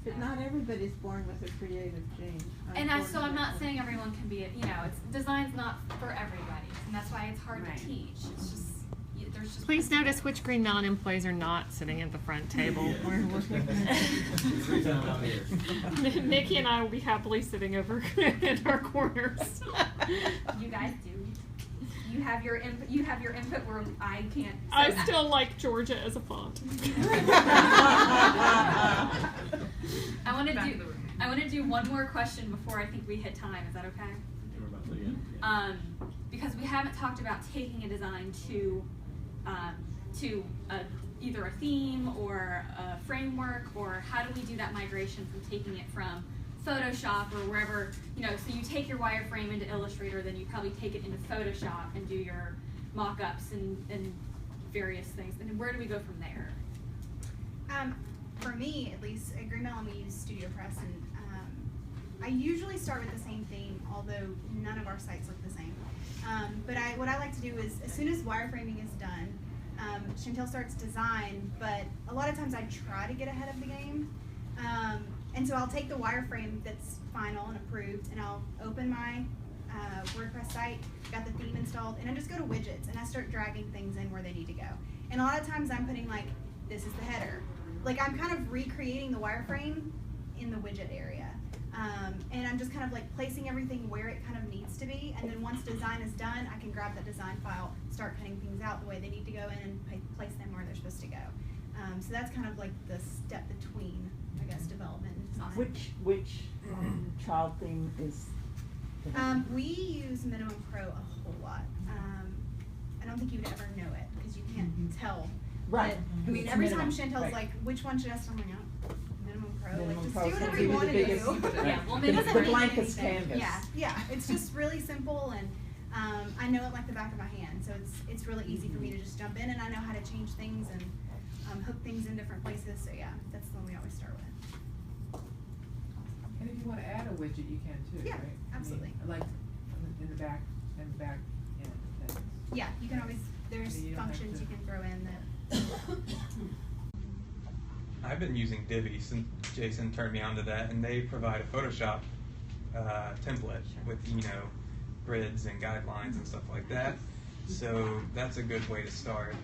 But not everybody's born with a creative gene. And so I'm not saying everyone can be, design's not for everybody, and that's why it's hard to teach. It's just, there's just. Please notice which Green Mountain employees are not sitting at the front table. Nikki and I will be happily sitting over in our corners. You guys do. You have your input. You have your input where I can't. I still like Georgia as a font. I want to do one more question before I think we hit time. Is that okay? Because we haven't talked about taking a design to either a theme or a framework, or how do we do that migration from taking it from Photoshop or wherever, so you take your wireframe into Illustrator, then you probably take it into Photoshop and do your mock-ups and various things. And where do we go from there? For me, at least, at Green Mountain we use Studio Press, and I usually start with the same theme, although none of our sites look the same. But what I like to do is, as soon as wireframing is done, Chantel starts design, but a lot of times I try to get ahead of the game. And so I'll take the wireframe that's final and approved, and I'll open my WordPress site, got the theme installed, and I just go to widgets, and I start dragging things in where they need to go. And a lot of times I'm putting like, this is the header. Like I'm kind of recreating the wireframe in the widget area. And I'm just kind of like placing everything where it kind of needs to be, and then once design is done, I can grab that design file, start cutting things out the way they need to go in, and place them where they're supposed to go. So that's kind of like the step between, I guess, development and design. Which child theme is? We use Minimum Pro a whole lot. I don't think you'd ever know it because you can't tell. Right. But, I mean, every time Chantel's like, which one should I start? I'm like, oh, Minimum Pro. Minimum like, just Pro's do whatever gonna you be want the to biggest- do. Yeah, Well, the- it doesn't the mean blankest anything. canvas. Yeah. It's just really simple, and I know it like the back of my hand. So it's really easy for me to just jump in, and I know how to change things, and different places. So yeah, that's the one we always start with. And if you wanna add a widget, you can too, Yeah, right? absolutely. I mean, like, in the back end of things. Yeah, you can always, there's So you don't have functions to- you can throw in that. I've been using Divi since Jason turned me on to that, and they provide a Photoshop template with, you know, grids and guidelines and stuff like that. So that's a good way to start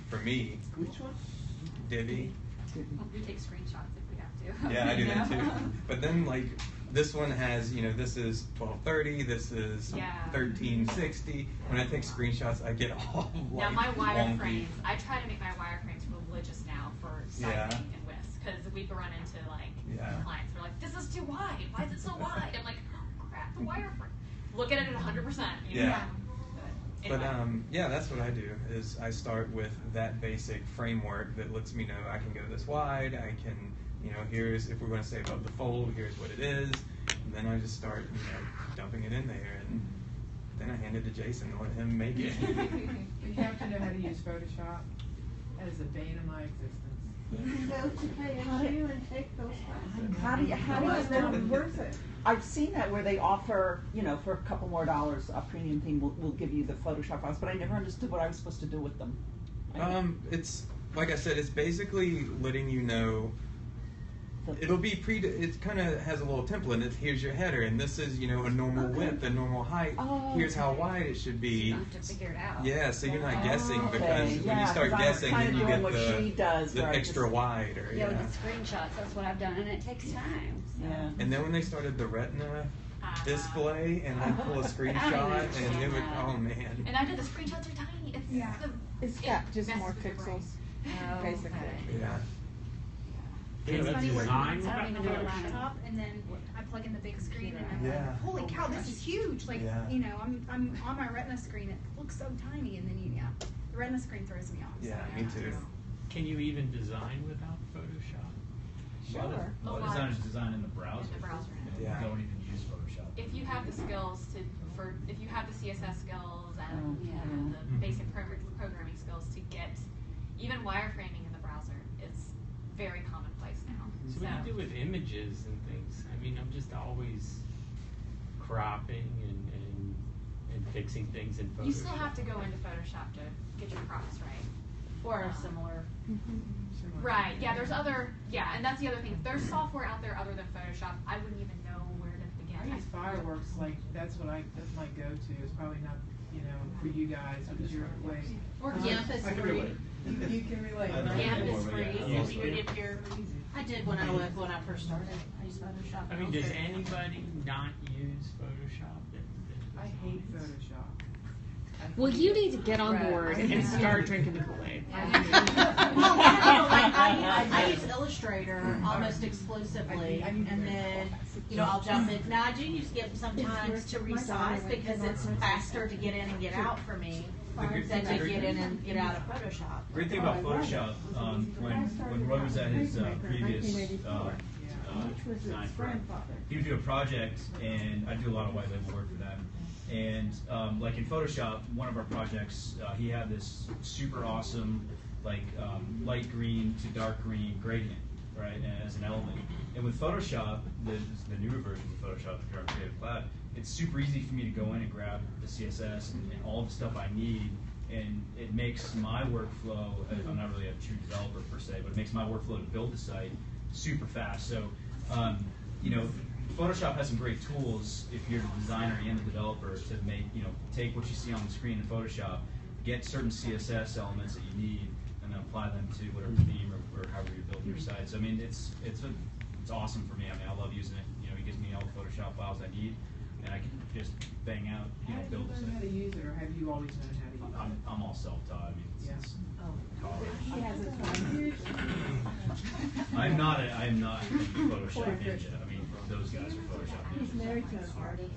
for me. Which one? Divi. We take screenshots if we have to. Yeah, I do that too. But then, like, this one has, you know, this is 1230, this is 1360. When I take screenshots, I get all Now like my wonky. wireframes, I try to make my wireframes religious now for sizing and widths, because we've run into like clients who are like, this is too wide. Why is it so wide? I'm like, oh crap, the wireframe. Look at it at 100%. You know? But yeah, that's what I do. Is I start with that basic framework that lets me know I can go this wide. I can, you know, here's if we're going to say above the fold, here's what it is, and then I just start, you know, dumping it in there, and then I hand it to Jason and let him make it. You have to know how to use Photoshop. That is a bane of my existence. You can go to KSU and take those classes. How do you know it's worth it? I've seen that where they offer, you know, for a couple more dollars, a premium thing will give you the Photoshop files, but I never understood what I was supposed to do with them. It's like I said, it's basically letting you know. It'll be it kind of has a little template. It's here's your header, and this is, you know, a normal width, a normal height. Here's how wide it should be. You don't have to figure it out. Yeah, so you're not guessing, because when you start guessing, then you get the extra wide or with the screenshots, that's what I've done, and it takes time. So. Yeah. And then when they started the Retina display, and I pull a screenshot, and it would, oh man. And I did the screenshots are tiny. It's got just more pixels, basically. Yeah. It's funny where design it's without on the Photoshop? laptop, and then I plug in the big screen, and I'm Yeah. like, holy cow, this is huge. Like, you know, I'm on my Retina screen, it looks so tiny, and then the Retina screen throws me off. Yeah, me too. Can you even design without Photoshop? A lot of designers design in the browser. In the browser. Yeah. Don't even use Photoshop. If you have the skills if you have the CSS skills and the basic programming skills to get even wireframing in the browser, it's very commonplace now. So what do you do with images and things? I mean, I'm just always cropping and fixing things in Photoshop. You still have to go into Photoshop to get your crops right. Or a similar. Right, yeah, there's other, and that's the other thing. If there's software out there other than Photoshop, I wouldn't even know where to begin. I use Fireworks, like, that's my go-to. It's probably not, you know, for you guys, because you're way. Or GIMP is free. You can relate, right? GIMP is free. I did when I first started. I used Photoshop. I mean, does anybody not use Photoshop? I hate Photoshop. Well, you need to get on board and start drinking the Kool-Aid. I use Illustrator almost exclusively, and then, you know, I'll jump in. Now, I do use GIMP sometimes to resize because it's faster to get in and get out for me than to get in and get out of Photoshop. Great thing about Photoshop, when Roy was at his previous design firm, he would do a project, and I do a lot of white label work for them. And like in Photoshop, one of our projects, he had this super awesome, like light green to dark green gradient, right, as an element. And with Photoshop, the newer version of Photoshop, the current Creative Cloud, it's super easy for me to go in and grab the CSS and all the stuff I need, and it makes my workflow, I'm not really a true developer per se, but it makes my workflow to build the site super fast. So, you know, Photoshop has some great tools if you're the designer and the developer to make, you know, take what you see on the screen in Photoshop, get certain CSS elements that you need, and then apply them to whatever theme or however you build your site. So I mean, it's awesome for me. I mean, I love using it. You know, it gives me all the Photoshop files I need, and I can just bang out, you know, build a Have you learned how to use it, or have you always known how to use it? I'm all self-taught. I mean, it's He has a phone. I am not a Photoshop ninja. I mean, those guys are Photoshop ninjas. He's married to an artist.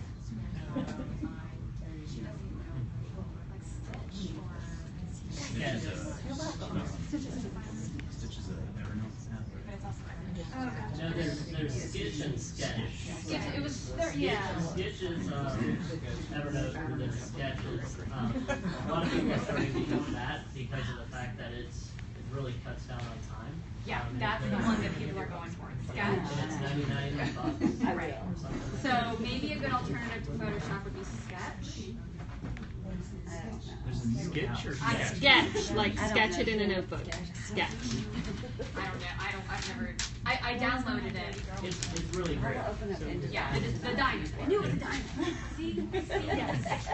No, there's Sketch and Sketch. It was there, Sketch is Evernote, there's Sketches. A lot of people are starting to use that because of the fact that it's really cuts down on time. Yeah, And that's if the there's- one that people are going for. Sketch. And it's $99 Right. or something. So maybe a good alternative to Photoshop would be Sketch. There's a sketch or sketch? Sketch, like sketch it in a notebook. Sketch. I don't know. I've never. I downloaded it. It's really great. Yeah, the diamond. I knew it was a diamond. See? Yes.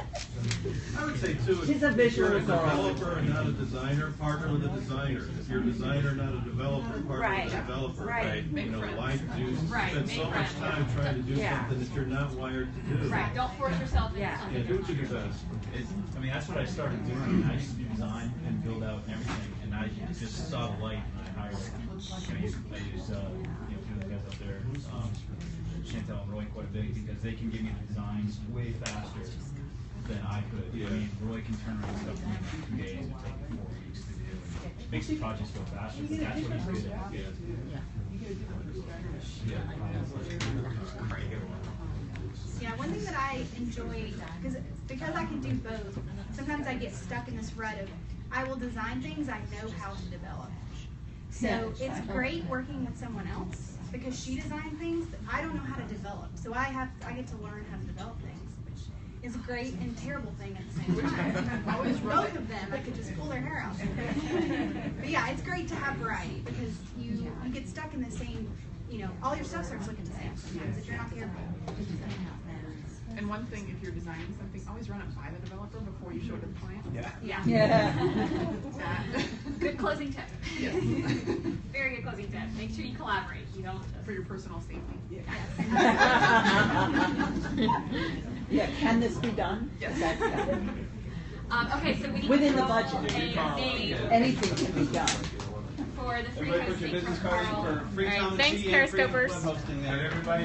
I would say too, She's a if visual you're a girl. developer and not a designer, partner with a designer. If you're a designer, not a developer, partner Right. with a developer. Right. You know, why do Right, spend make so much friends. time trying to do Yeah. something that you're not wired to do? Right. Don't force yourself into Yeah. something. Yeah, do what you do best. I mean, that's what I started doing. I mean, I used to do design and build out and everything, and I just saw the light and I hired. I use you know, two of the guys up there, Chantel and Roy, quite a bit because they can give me the designs way faster than I could. Yeah. I mean, Roy can turn around stuff in like 2 days. It takes me 4 weeks to do. And it makes the projects go faster. But that's what he's good at. Yeah, one thing that I enjoy, because I can do both, sometimes I get stuck in this rut of, I will design things I know how to develop. So it's great working with someone else, because she designed things that I don't know how to develop. So I get to learn how to develop things, which is a great and terrible thing at the same time. Both of them, I could just pull their hair out. But yeah, it's great to have variety, because you get stuck in the same, all your stuff starts looking the same sometimes if you're not careful. And one thing, if you're designing something, always run it by the developer before you show it to the client. Yeah. Yeah. Good closing tip. Yes. Very good closing tip. Make sure you collaborate. You don't just... For your personal safety. Yeah, can this be done? Yes. That's done. Okay, so we need Within to the roll budget. a name Anything can be done. for the free Everybody put your hosting business from card in Carl. for free All right, on the thanks, sheet and free Periscopers. web hosting there. Everybody